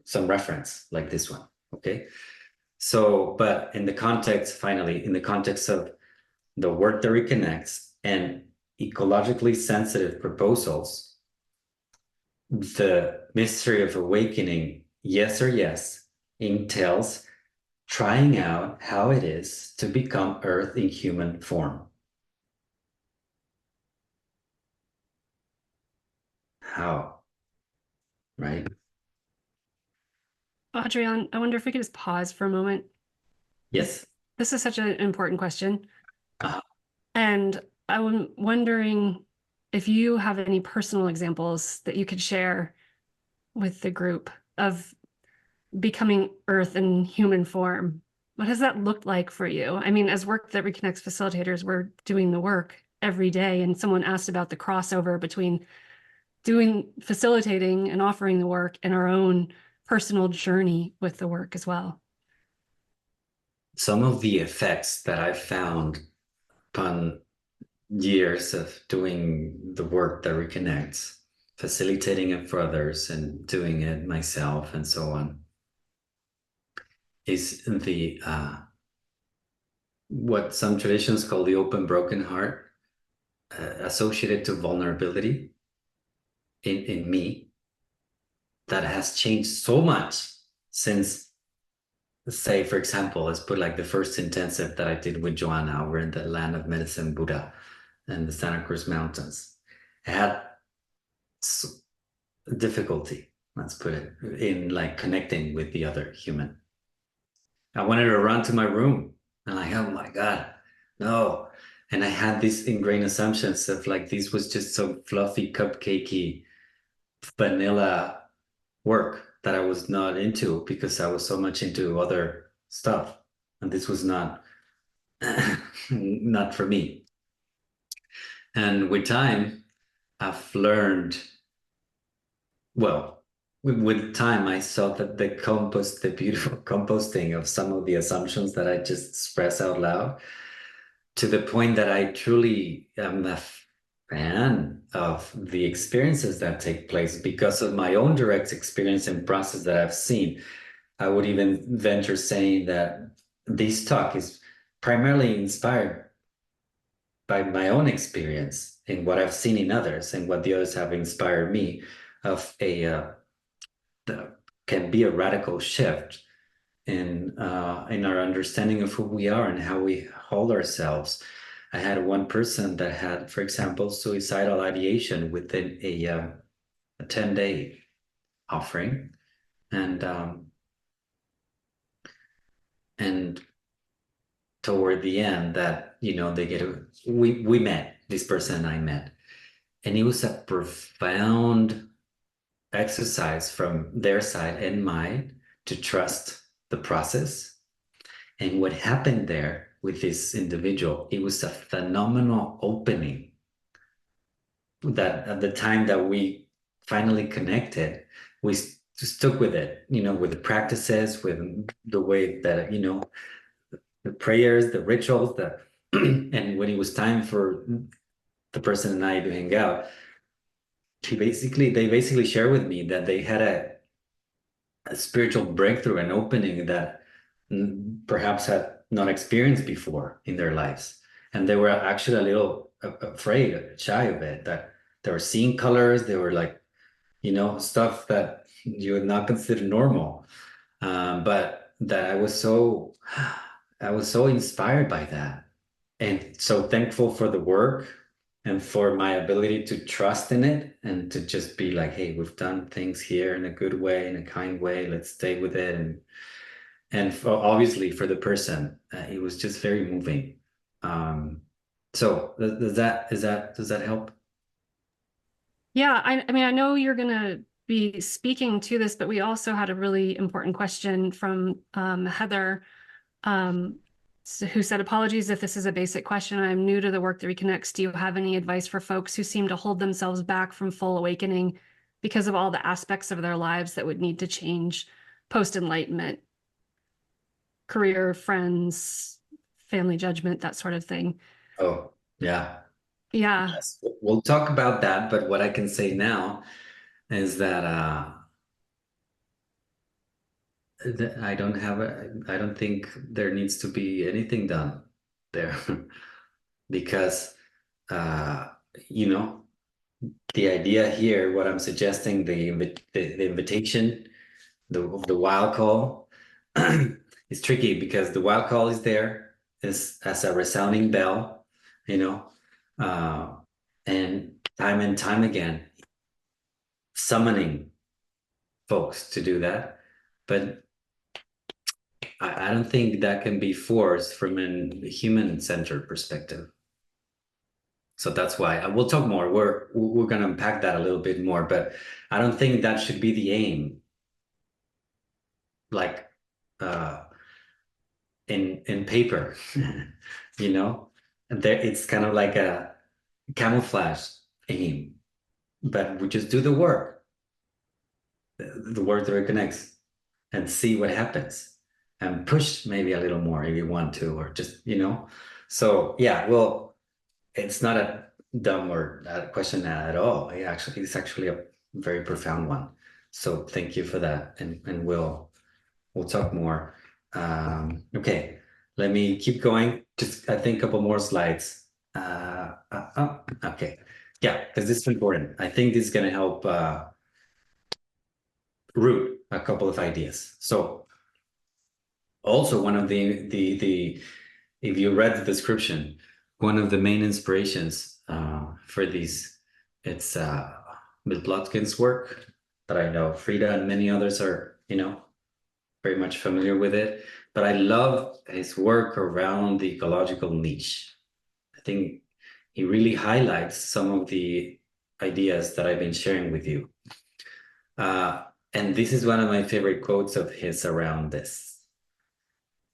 Speaker 2: some reference like this one. Okay. So, but in the context, finally, in the context of the work that reconnects and ecologically sensitive proposals, the mystery of awakening, yes or yes, entails trying out how it is to become Earth in human form. How? Right?
Speaker 1: Adrián, I wonder if we could just pause for a moment.
Speaker 2: Yes.
Speaker 1: This is such an important question.
Speaker 2: Uh,
Speaker 1: And I'm wondering if you have any personal examples that you could share with the group of becoming Earth in human form. What has that looked like for you? I mean, as Work That Reconnects facilitators, we're doing the work every day. And someone asked about the crossover between facilitating and offering the work and our own personal journey with the work as well.
Speaker 2: some of the effects that I've found upon years of doing the work that reconnects, facilitating it for others and doing it myself and so on, is the what some traditions call the open broken heart, associated to vulnerability in me, that has changed so much since, say, for example, let's put like the first intensive that I did with Joanna over in the land of medicine Buddha and the Santa Cruz Mountains. I had difficulty, let's put it, in like connecting with the other human. I wanted to run to my room and like, oh my God, no. And I had these ingrained assumptions of like, this was just so fluffy, cupcakey, vanilla work that I was not into because I was so much into other stuff. And this was not, not for me. And with time, I've learned, well, with time, I saw that the beautiful composting of some of the assumptions that I just express out loud, to the point that I truly am a fan of the experiences that take place because of my own direct experience and process that I've seen. I would even venture saying that this talk is primarily inspired by my own experience in what I've seen in others and what the others have inspired me of can be a radical shift in our understanding of who we are and how we hold ourselves. I had one person that had, for example, suicidal ideation within a 10-day offering, and toward the end, that we met, this person and I met, and it was a profound exercise from their side and mine to trust the process. And what happened there with this individual, it was a phenomenal opening that at the time that we finally connected, we stuck with it, with the practices, with the way that, the prayers, the rituals, and when it was time for the person and I to hang out, they basically shared with me that they had a spiritual breakthrough and opening that perhaps had not experienced before in their lives. And they were actually a little afraid, shy of it, that they were seeing colors. They were like, stuff that you would not consider normal. But that I was so inspired by that. And so thankful for the work and for my ability to trust in it and to just be like, hey, we've done things here in a good way, in a kind way. Let's stay with it. And obviously for the person, it was just very moving. So does that help?
Speaker 1: Yeah, I mean, I know you're going to be speaking to this, but we also had a really important question from Heather, who said, apologies if this is a basic question. I'm new to the Work That Reconnects. Do you have any advice for folks who seem to hold themselves back from full awakening because of all the aspects of their lives that would need to change post-enlightenment? Career, friends, family judgment, that sort of thing.
Speaker 2: Oh, yeah.
Speaker 1: Yeah.
Speaker 2: Yes, we'll talk about that, but what I can say now is that I don't think there needs to be anything done there because uh, you know, the idea here, what I'm suggesting, the invitation, the wild call is tricky because the wild call is there is as a resounding bell, you know, uh, and time again summoning folks to do that. But I don't think that can be forced from a human-centered perspective. So that's why we'll talk more. We're going to unpack that a little bit more, but I don't think that should be the aim. Like uh, in paper, you know, there it's kind of like a camouflage aim, but we just do the work that reconnects, and see what happens, and push maybe a little more if you want to, or just So yeah, well, it's not a dumb or a question at all. It's actually a very profound one. So thank you for that, and we'll talk more. Okay, let me keep going. Just I think a couple more slides. Okay, yeah, because this is important. I think this is going to help root a couple of ideas. So also one of the if you read the description, one of the main inspirations for these, it's Bill Plotkin's work that I know Frida and many others are, very much familiar with it. But I love his work around the ecological niche. I think he really highlights some of the ideas that I've been sharing with you. And this is one of my favorite quotes of his around this.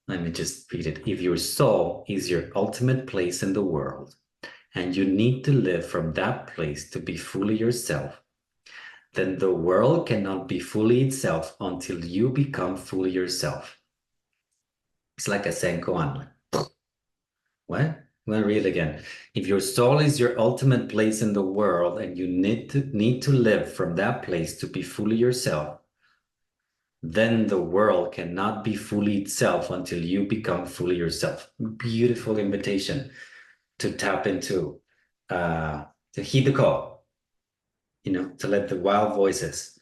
Speaker 2: Let me just read it. If your soul is your ultimate place in the world, and you need to live from that place to be fully yourself, then the world cannot be fully itself until you become fully yourself. It's like a Zen koan. What? I'm going to read it again. If your soul is your ultimate place in the world, and you need to live from that place to be fully yourself, then the world cannot be fully itself until you become fully yourself. Beautiful invitation to tap into, to heed the call, to let the wild voices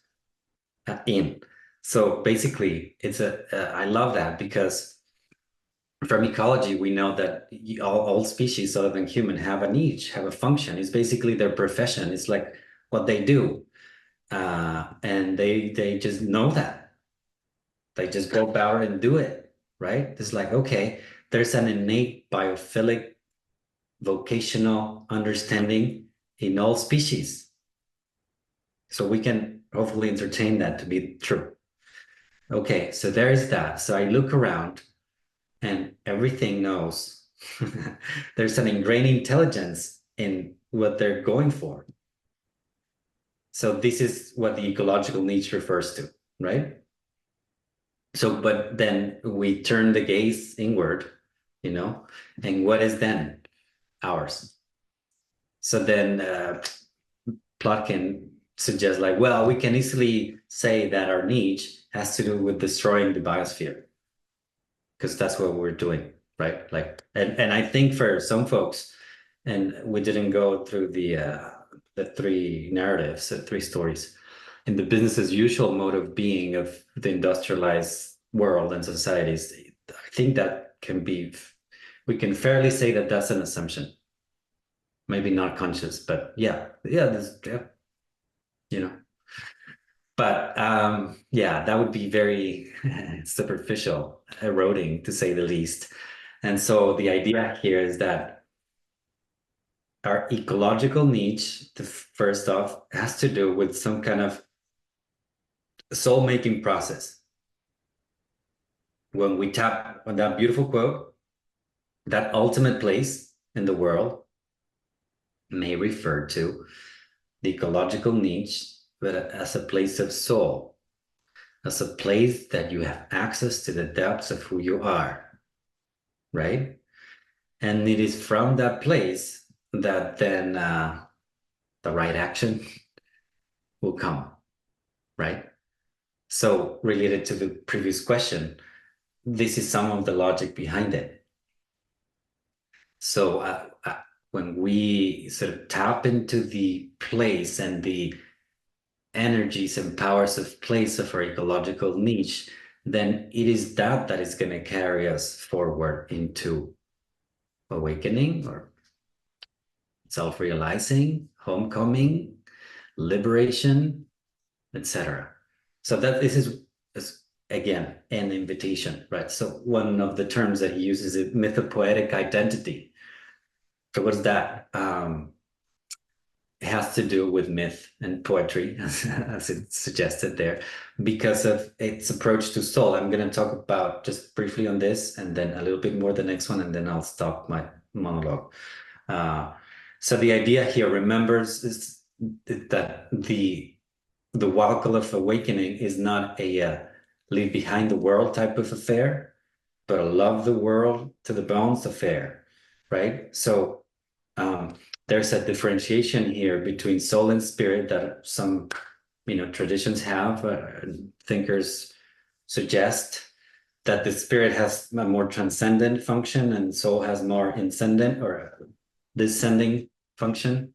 Speaker 2: in. So basically, I love that because from ecology, we know that all species other than human have a niche, have a function. It's basically their profession. It's like what they do. And they just know that. They just go about it and do it, right? It's like, okay, there's an innate biophilic vocational understanding in all species. So we can hopefully entertain that to be true. Okay, so there's that. So I look around and everything knows. There's an ingrained intelligence in what they're going for. So this is what the ecological niche refers to, right? So, but then we turn the gaze inward, and what is then ours? So then Plotkin suggests like, well, we can easily say that our niche has to do with destroying the biosphere, because that's what we're doing, right? Like, and I think for some folks, and we didn't go through the three narratives, the three stories, in the business as usual mode of being of the industrialized world and societies. I think that we can fairly say that that's an assumption. Maybe not conscious, but yeah, you know. But yeah, that would be very superficial, eroding to say the least. And so the idea here is that our ecological niche, first off, has to do with some kind of soul-making process. When we tap on that beautiful quote, that ultimate place in the world may refer to the ecological niche, but as a place of soul, as a place that you have access to the depths of who you are, right? And it is from that place that then the right action will come, right? So related to the previous question, this is some of the logic behind it. So when we sort of tap into the place and the energies and powers of place of our ecological niche, then it is that is going to carry us forward into awakening or self-realizing, homecoming, liberation, etc. So that this is again an invitation, right? So one of the terms that he uses is mythopoetic identity. So what's that? It has to do with myth and poetry, as it suggested there, because of its approach to soul. I'm going to talk about just briefly on this, and then a little bit more the next one, and then I'll stop my monologue. So the idea here, remembers, is that the vehicle of awakening is not a leave behind the world type of affair, but a love the world to the bones affair, right? So there's a differentiation here between soul and spirit that some, traditions have, thinkers suggest that the spirit has a more transcendent function and soul has more ascendant or descending function.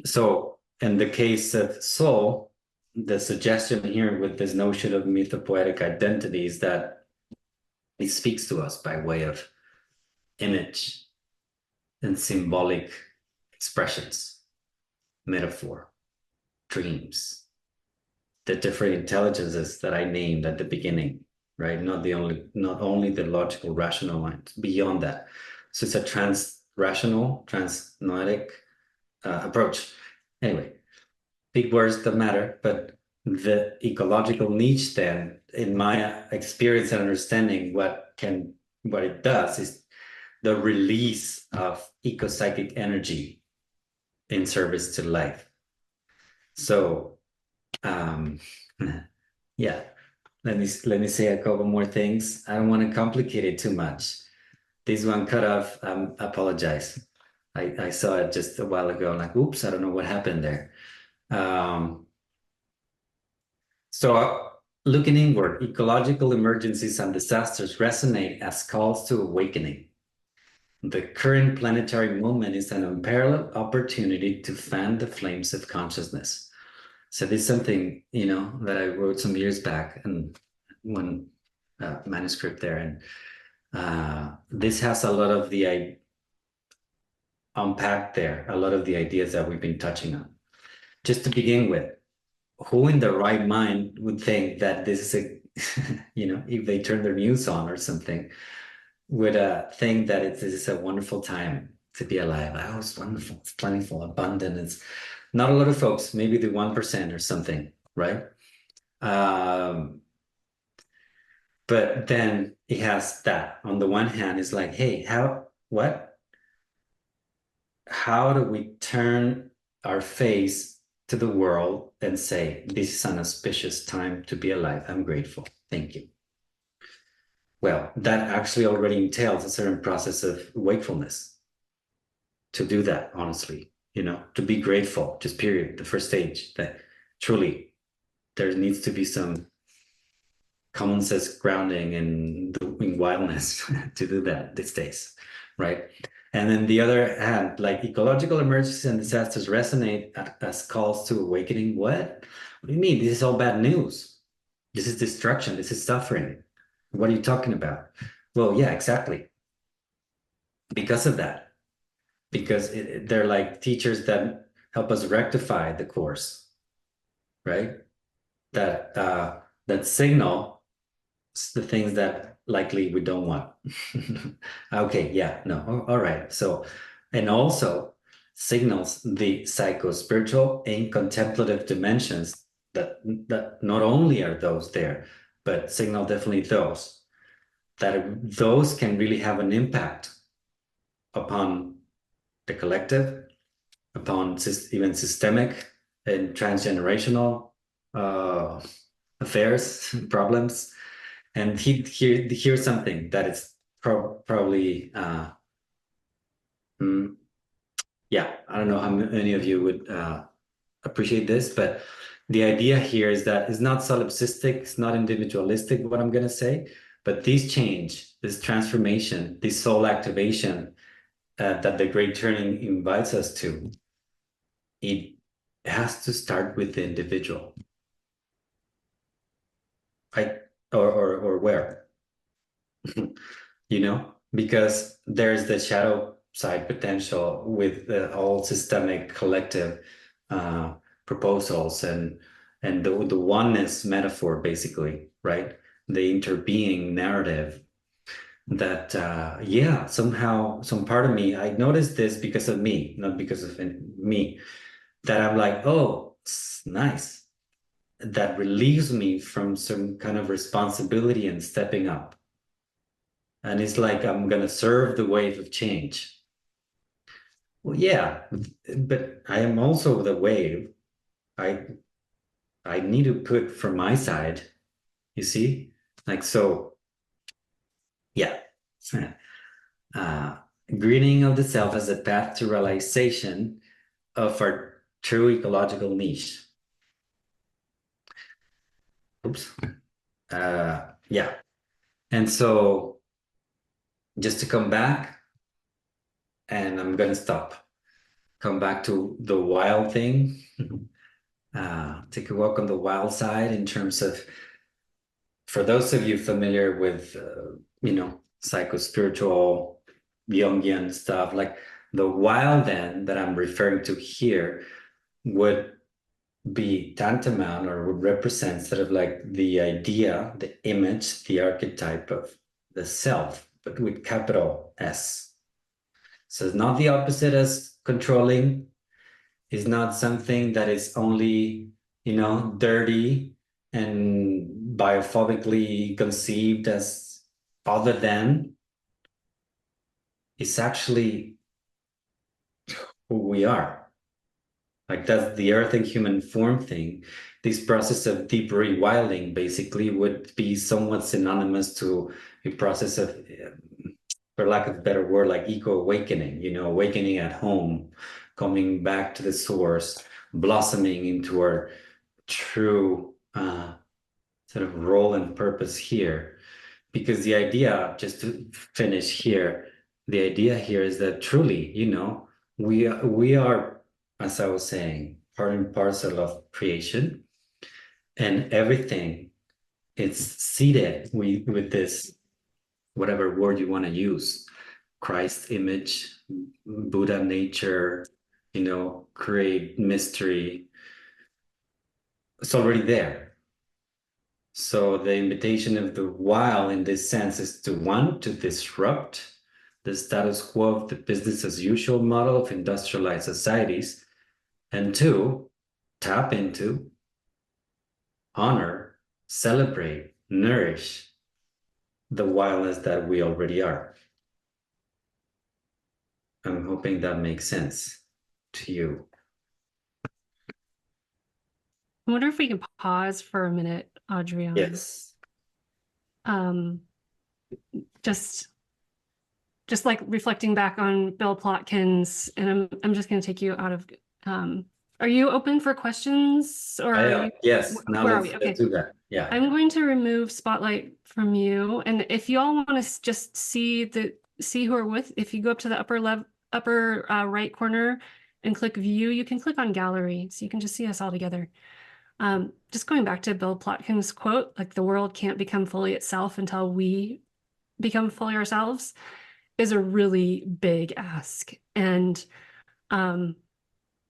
Speaker 2: So in the case of soul, the suggestion here with this notion of mythopoetic identity is that it speaks to us by way of image and symbolic expressions, metaphor, dreams, the different intelligences that I named at the beginning, right? Not only the logical, rational mind, beyond that. So it's a trans-rational, trans-noetic approach. Anyway, big words that matter, but the ecological niche then, in my experience and understanding, what it does is the release of ecopsychic energy in service to life. So, yeah, let me say a couple more things. I don't want to complicate it too much. This one cut off, apologize. I saw it just a while ago, like, oops, I don't know what happened there. So looking inward, ecological emergencies and disasters resonate as calls to awakening. The current planetary movement is an unparalleled opportunity to fan the flames of consciousness. So this is something, that I wrote some years back in one manuscript there. And this has a lot of the unpacked there, a lot of the ideas that we've been touching on. Just to begin with, who in their right mind would think that this is if they turn their news on or something, would think that this is a wonderful time to be alive. Oh, it's wonderful, it's plentiful, abundant. It's not a lot of folks, maybe the 1% or something, right? But then it has that. On the one hand, it's like, hey, how do we turn our face to the world and say, this is an auspicious time to be alive. I'm grateful. Thank you. Well, that actually already entails a certain process of wakefulness to do that, honestly, to be grateful, just period, the first stage, that truly there needs to be some common sense grounding in wildness to do that these days, right? And then the other hand, like ecological emergencies and disasters resonate as calls to awakening. What do you mean? This is all bad news. This is destruction. This is suffering. What are you talking about? Well, yeah, exactly. Because of that. Because they're like teachers that help us rectify the course, right? That signal the things that likely we don't want. Okay, yeah, no, all right. So, and also signals the psycho-spiritual and contemplative dimensions that not only are those there, but signal definitely those can really have an impact upon the collective, upon even systemic and transgenerational affairs, problems. And here's something that is probably Mm, yeah, I don't know how many of you would appreciate this, but the idea here is that it's not solipsistic, it's not individualistic, what I'm going to say, but this change, this transformation, this soul activation that the Great Turning invites us to, it has to start with the individual, right? Or where, because there's the shadow side potential with the all systemic collective uh, proposals and the oneness metaphor, basically, right? The interbeing narrative that yeah, somehow some part of me, I noticed this because of me, not because of me, that I'm like, oh, it's nice. That relieves me from some kind of responsibility and stepping up. And it's like I'm gonna serve the wave of change. Well, yeah, but I am also the wave. I I need to put from my side, you see? Like so, yeah. Uh, greening of the self as a path to realization of our true ecological niche. Oops. Yeah. And so just to come back, and I'm gonna stop. Come back to the wild thing. Take a walk on the wild side in terms of, for those of you familiar with, psycho-spiritual, Jungian stuff, like the wild end that I'm referring to here would be tantamount or would represent sort of like the idea, the image, the archetype of the self, but with capital S. So it's not the opposite as controlling. It's not something that is only, dirty and biophobically conceived as other than. It's actually who we are. Like that's the earth and human form thing. This process of deep rewilding basically would be somewhat synonymous to a process of, for lack of a better word, like eco-awakening, awakening at home, coming back to the source, blossoming into our true sort of role and purpose here. Because the idea, just to finish here, the idea here is that truly, we are, as I was saying, part and parcel of creation, and everything it's seated with this, whatever word you want to use, Christ image, Buddha nature, create mystery. It's already there. So the invitation of the wild in this sense is to, one, to disrupt the status quo of the business as usual model of industrialized societies, and two, tap into, honor, celebrate, nourish the wildness that we already are. I'm hoping that makes sense to you.
Speaker 1: I wonder if we can pause for a minute, Adrián.
Speaker 2: Yes.
Speaker 1: Just like reflecting back on Bill Plotkin's, and I'm just going to take you out of. Are you open for questions, or
Speaker 2: yes. Now
Speaker 1: where are
Speaker 2: let's,
Speaker 1: we? Okay.
Speaker 2: let's do that. Yeah.
Speaker 1: I'm going to remove spotlight from you, and if you all want to just see who are with, if you go up to the upper right corner and click view, you can click on gallery, so you can just see us all together. Just going back to Bill Plotkin's quote, like the world can't become fully itself until we become fully ourselves, is a really big ask and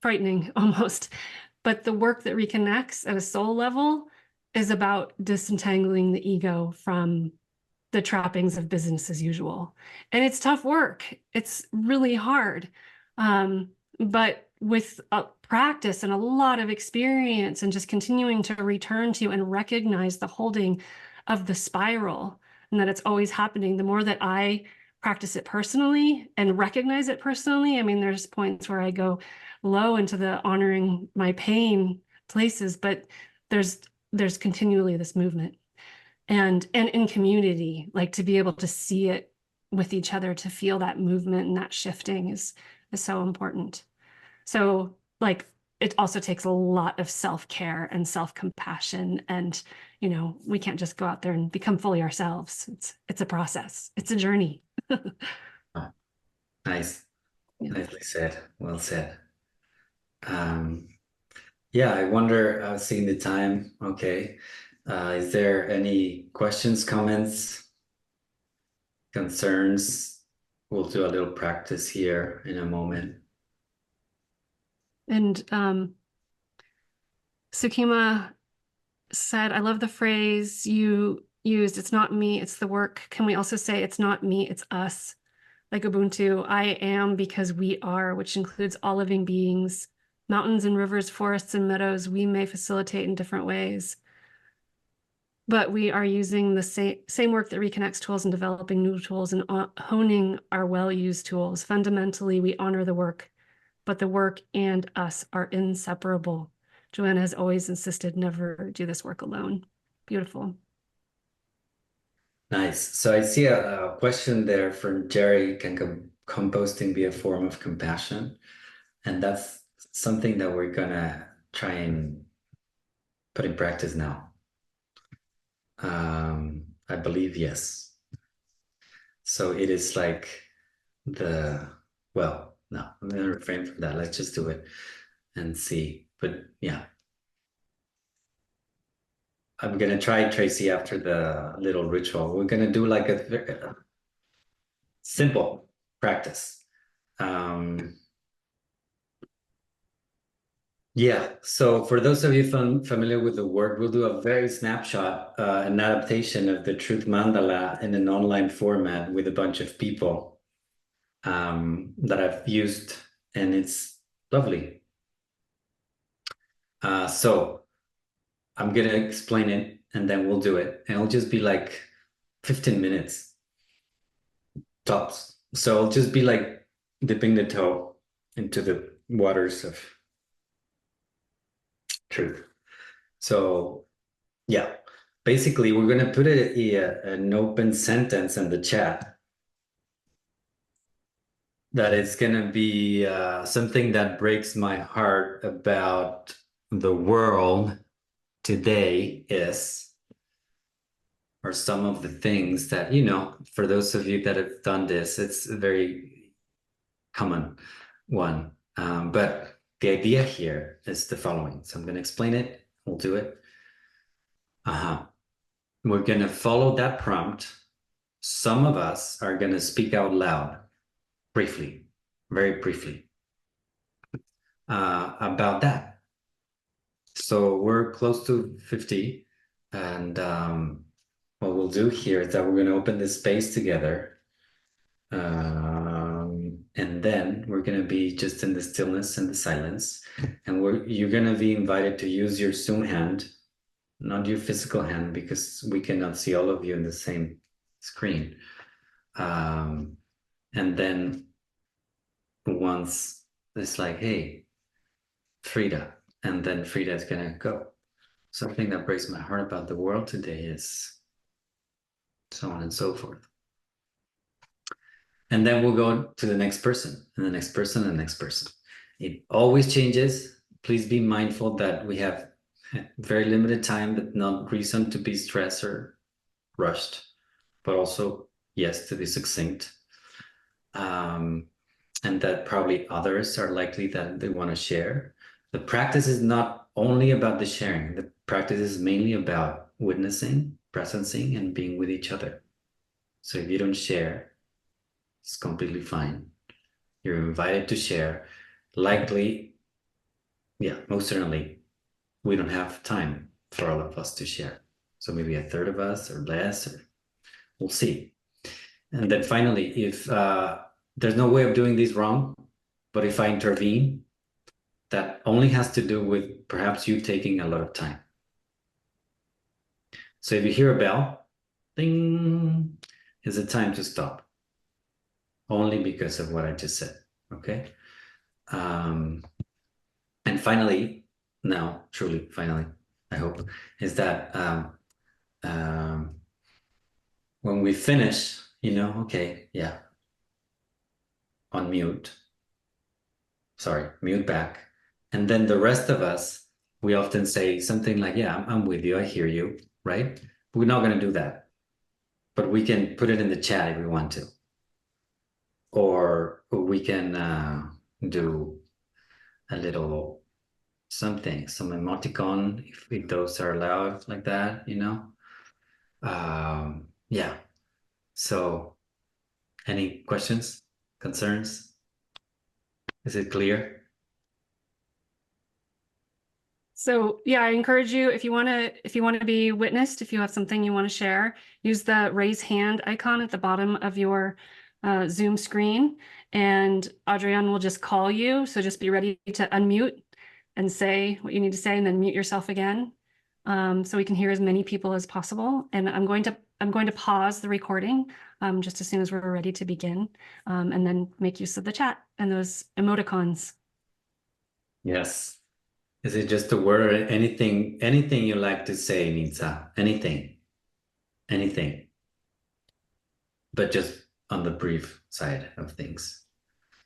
Speaker 1: frightening almost. But the work that reconnects at a soul level is about disentangling the ego from the trappings of business as usual. And it's tough work. It's really hard. But with practice and a lot of experience and just continuing to return to and recognize the holding of the spiral and that it's always happening, the more that I practice it personally and recognize it personally, I mean, there's points where I go low into the honoring my pain places, but there's continually this movement. And in community, like to be able to see it with each other to feel that movement and that shifting is so important. So like it also takes a lot of self-care and self-compassion, and we can't just go out there and become fully ourselves. It's a process. It's a journey.
Speaker 2: Oh, nice.
Speaker 1: Yeah.
Speaker 2: Nicely said. Well said. Yeah, I wonder, seeing the time, okay. Is there any questions, comments, concerns? We'll do a little practice here in a moment.
Speaker 1: And Sukima said, I love the phrase you used, it's not me, it's the work. Can we also say it's not me, it's us? Like Ubuntu, I am because we are, which includes all living beings. Mountains and rivers, forests and meadows, we may facilitate in different ways. But we are using the same work that reconnects tools and developing new tools and honing our well-used tools. Fundamentally, we honor the work, but the work and us are inseparable. Joanna has always insisted never do this work alone. Beautiful.
Speaker 2: Nice. So I see a question there from Jerry. Can composting be a form of compassion? And that's something that we're gonna try and put in practice now. I believe yes. So it is like well, no, I'm gonna refrain from that. Let's just do it and see. But yeah, I'm gonna try, Tracy, after the little ritual. We're gonna do like a simple practice. Yeah, so for those of you familiar with the work, we'll do a very snapshot, an adaptation of the Truth Mandala in an online format with a bunch of people that I've used, and it's lovely. So I'm gonna explain it, and then we'll do it, and it'll just be like 15 minutes tops. So it'll just be like dipping the toe into the waters of truth. So yeah, basically we're going to put an open sentence in the chat that is going to be something that breaks my heart about the world today is, or some of the things that, for those of you that have done this, it's a very common one. But the idea here is the following. So I'm going to explain it. We'll do it. We're going to follow that prompt. Some of us are going to speak out loud, briefly, very briefly, about that. So we're close to 50. And what we'll do here is that we're going to open this space together. And then we're going to be just in the stillness and the silence. And you're going to be invited to use your Zoom hand, not your physical hand, because we cannot see all of you in the same screen. And then once it's like, hey, Frida, and then Frida is gonna go. Something that breaks my heart about the world today is so on and so forth. And then we'll go to the next person, and the next person, and the next person. It always changes. Please be mindful that we have very limited time, but not reason to be stressed or rushed, but also, yes, to be succinct. And that probably others are likely that they want to share. The practice is not only about the sharing. The practice is mainly about witnessing, presencing, and being with each other. So if you don't share, it's completely fine. You're invited to share. Likely, yeah, most certainly, we don't have time for all of us to share. So maybe a third of us or less, or we'll see. And then finally, if there's no way of doing this wrong, but if I intervene, that only has to do with perhaps you taking a lot of time. So if you hear a bell, ding, is it time to stop? Only because of what I just said, okay? And finally, now, truly, finally, I hope, is that when we finish, okay, yeah. On mute. Sorry, mute back. And then the rest of us, we often say something like, yeah, I'm with you, I hear you, right? We're not going to do that, but we can put it in the chat if we want to. Or we can do a little something, some emoticon, if those are allowed like that, Yeah. So any questions, concerns? Is it clear?
Speaker 1: So yeah, I encourage you, if you want to be witnessed, if you have something you want to share, use the raise hand icon at the bottom of your Zoom screen, and Adrián will just call you. So just be ready to unmute and say what you need to say, and then mute yourself again, so we can hear as many people as possible. And I'm going to pause the recording just as soon as we're ready to begin, and then make use of the chat and those emoticons.
Speaker 2: Yes. Is it just a word or anything you like to say, Nitsa? Anything, but just on the brief side of things.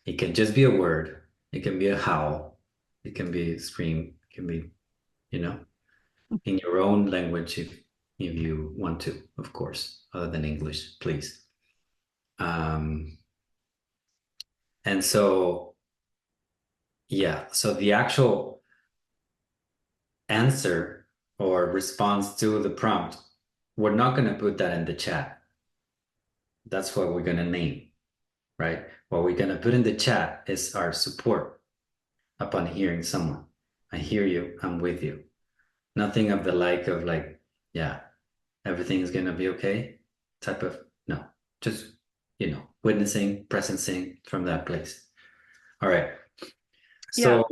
Speaker 2: It can just be a word. It can be a howl. It can be a scream. It can be, in your own language if you want to, of course, other than English, please. And so, yeah, so the actual answer or response to the prompt, we're not going to put that in the chat. That's what we're going to name, right? What we're going to put in the chat is our support upon hearing someone. I hear you, I'm with you. Nothing of the like of like, yeah, everything's going to be okay type of, no, just, witnessing, presencing from that place. All right. So,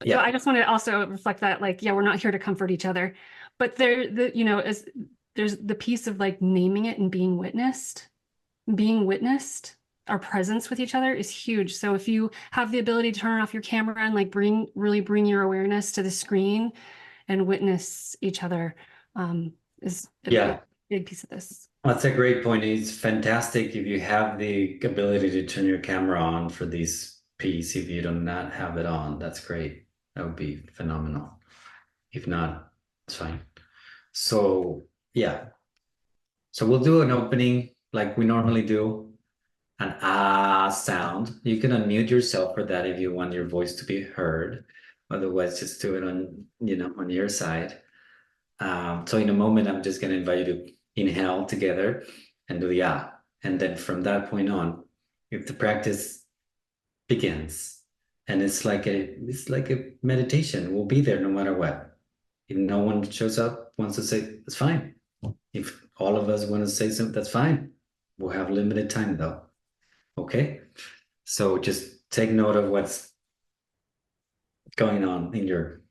Speaker 1: So
Speaker 2: yeah.
Speaker 1: I just want to also reflect that, like, yeah, we're not here to comfort each other, but as there's the piece of like naming it and being witnessed, our presence with each other is huge. So if you have the ability to turn off your camera and like really bring your awareness to the screen and witness each other, is a big piece of this.
Speaker 2: That's a great point. It's fantastic if you have the ability to turn your camera on for this piece. If you do not have it on, that's great. That would be phenomenal. If not, it's fine. So, yeah. So we'll do an opening like we normally do, an ah sound. You can unmute yourself for that if you want your voice to be heard. Otherwise, just do it on your side. So in a moment, I'm just going to invite you to inhale together and do the ah. And then from that point on, if the practice begins, and it's like a meditation, we'll be there no matter what. If no one shows up, wants to say, it's fine. If all of us want to say something, that's fine. We'll have limited time though. Okay? So just take note of what's going on in your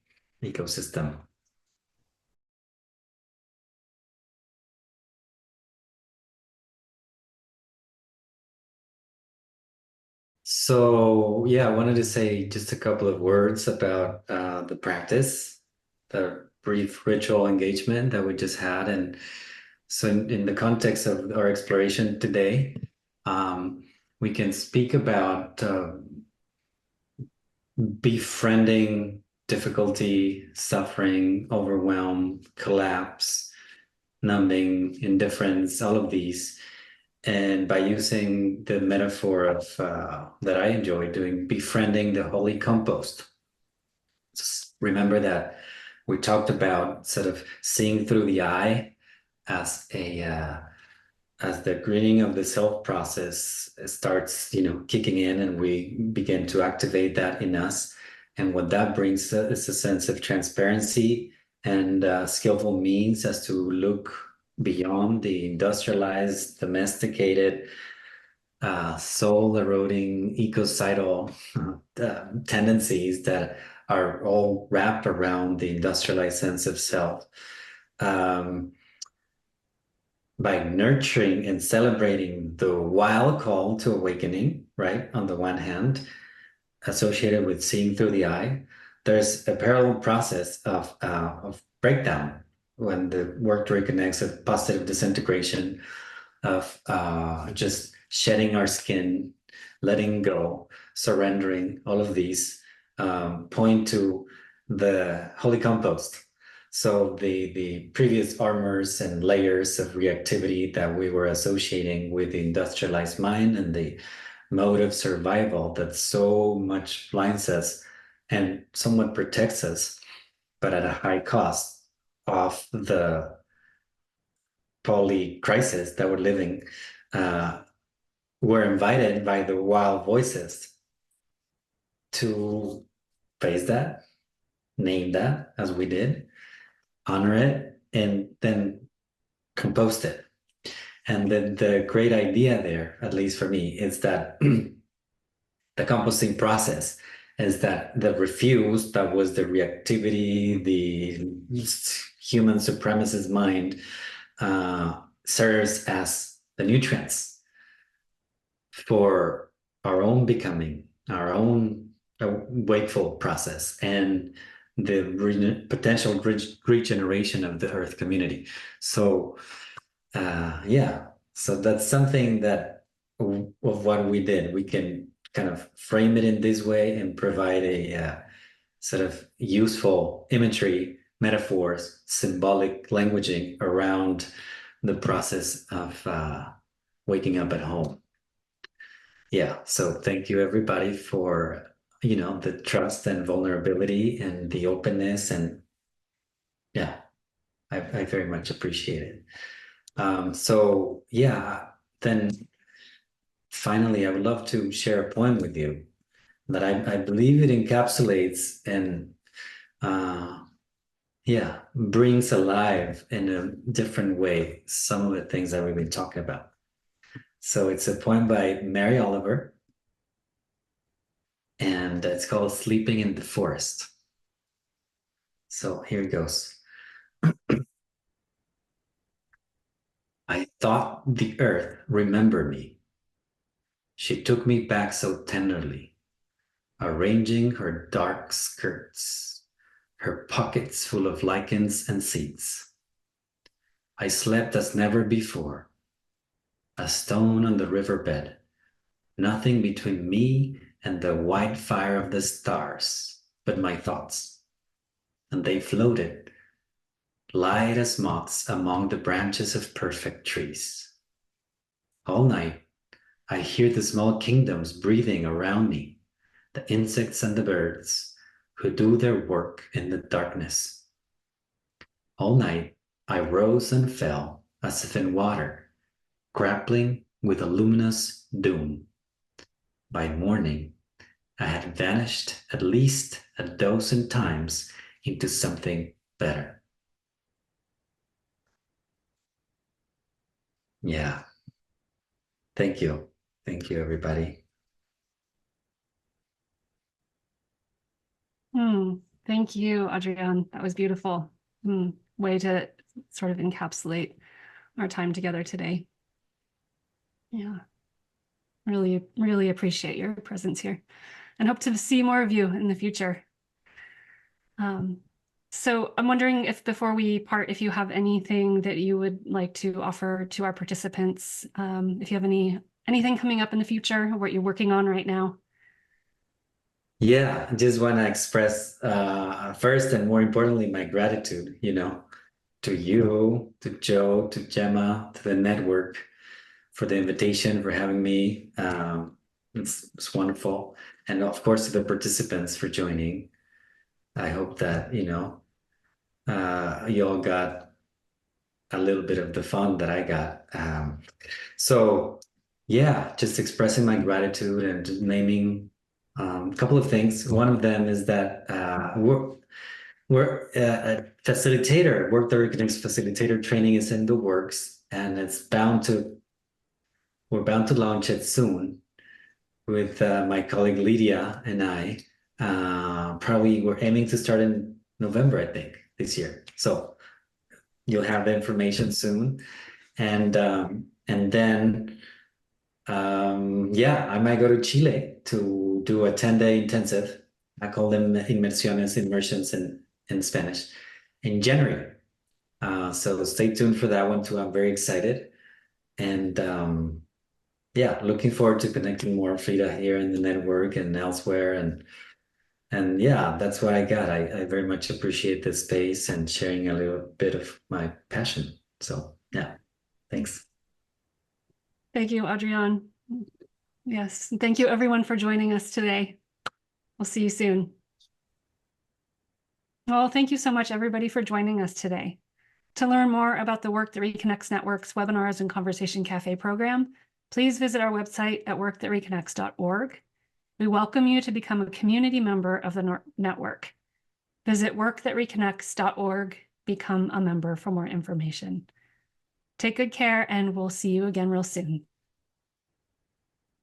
Speaker 2: ecosystem. So yeah, I wanted to say just a couple of words about the practice, the brief ritual engagement that we just had. And so in the context of our exploration today, we can speak about befriending difficulty, suffering, overwhelm, collapse, numbing, indifference, all of these. And by using the metaphor of that I enjoy doing, befriending the holy compost. Just remember that we talked about sort of seeing through the eye as as the greening of the self process starts, kicking in, and we begin to activate that in us. And what that brings is a sense of transparency and skillful means as to look beyond the industrialized, domesticated, soul-eroding, ecocidal tendencies that are all wrapped around the industrialized sense of self. By nurturing and celebrating the wild call to awakening, right, on the one hand, associated with seeing through the eye, there's a parallel process of breakdown when the work reconnects, of positive disintegration, of just shedding our skin, letting go, surrendering, all of these point to the holy compost. So the previous armors and layers of reactivity that we were associating with the industrialized mind and the mode of survival that so much blinds us and somewhat protects us, but at a high cost of the poly crisis that we're living, we're invited by the wild voices to face that, name that as we did, honor it, and then compost it. And the great idea there, at least for me, is that the composting process is that the refuse that was the reactivity, the human supremacist mind, serves as the nutrients for our own becoming, our own wakeful process, and the potential regeneration of the earth community. So yeah, so that's something that of what we did. We can kind of frame it in this way and provide a sort of useful imagery, metaphors, symbolic languaging around the process of waking up at home. Yeah, so thank you everybody for, the trust and vulnerability and the openness, and yeah, I very much appreciate it. So yeah, then finally, I would love to share a poem with you that I believe it encapsulates and brings alive in a different way some of the things that we've been talking about. So it's a poem by Mary Oliver, and it's called Sleeping in the Forest. So here it goes. I thought the earth remembered me. She took me back so tenderly, arranging her dark skirts, her pockets full of lichens and seeds. I slept as never before, a stone on the riverbed, nothing between me and the white fire of the stars, but my thoughts. And they floated, light as moths among the branches of perfect trees. All night, I hear the small kingdoms breathing around me, the insects and the birds who do their work in the darkness. All night, I rose and fell as if in water, grappling with a luminous doom. By morning, I had vanished at least a dozen times into something better. Yeah. Thank you. Thank you, everybody.
Speaker 1: Thank you, Adrián. That was beautiful. Way to sort of encapsulate our time together today. Yeah. Really, really appreciate your presence here and hope to see more of you in the future. So I'm wondering if before we part, if you have anything that you would like to offer to our participants, if you have anything coming up in the future or what you're working on right now.
Speaker 2: Yeah, just want to express first and more importantly, my gratitude, to you, to Joe, to Gemma, to the network for the invitation, for having me. It's wonderful. And of course, to the participants for joining. I hope that, you all got a little bit of the fun that I got. So yeah, just expressing my gratitude and just naming a couple of things. One of them is that we're a facilitator. Work That Reconnects facilitator training is in the works, and we're bound to launch it soon with my colleague Lydia and I. Probably we're aiming to start in November, I think, this year. So you'll have the information soon, and then I might go to Chile to do a 10-day intensive. I call them immersions in Spanish in January. So stay tuned for that one too. I'm very excited. And yeah, looking forward to connecting more, Frida, here in the network and elsewhere. And yeah, that's what I got. I very much appreciate this space and sharing a little bit of my passion. So yeah, thanks.
Speaker 1: Thank you, Adrián. Yes, thank you everyone for joining us today. We'll see you soon. Well, thank you so much, everybody, for joining us today. To learn more about the Work That Reconnects Network's webinars and Conversation Cafe program, please visit our website at workthatreconnects.org. We welcome you to become a community member of the network. Visit workthatreconnects.org, become a member for more information. Take good care, and we'll see you again real soon.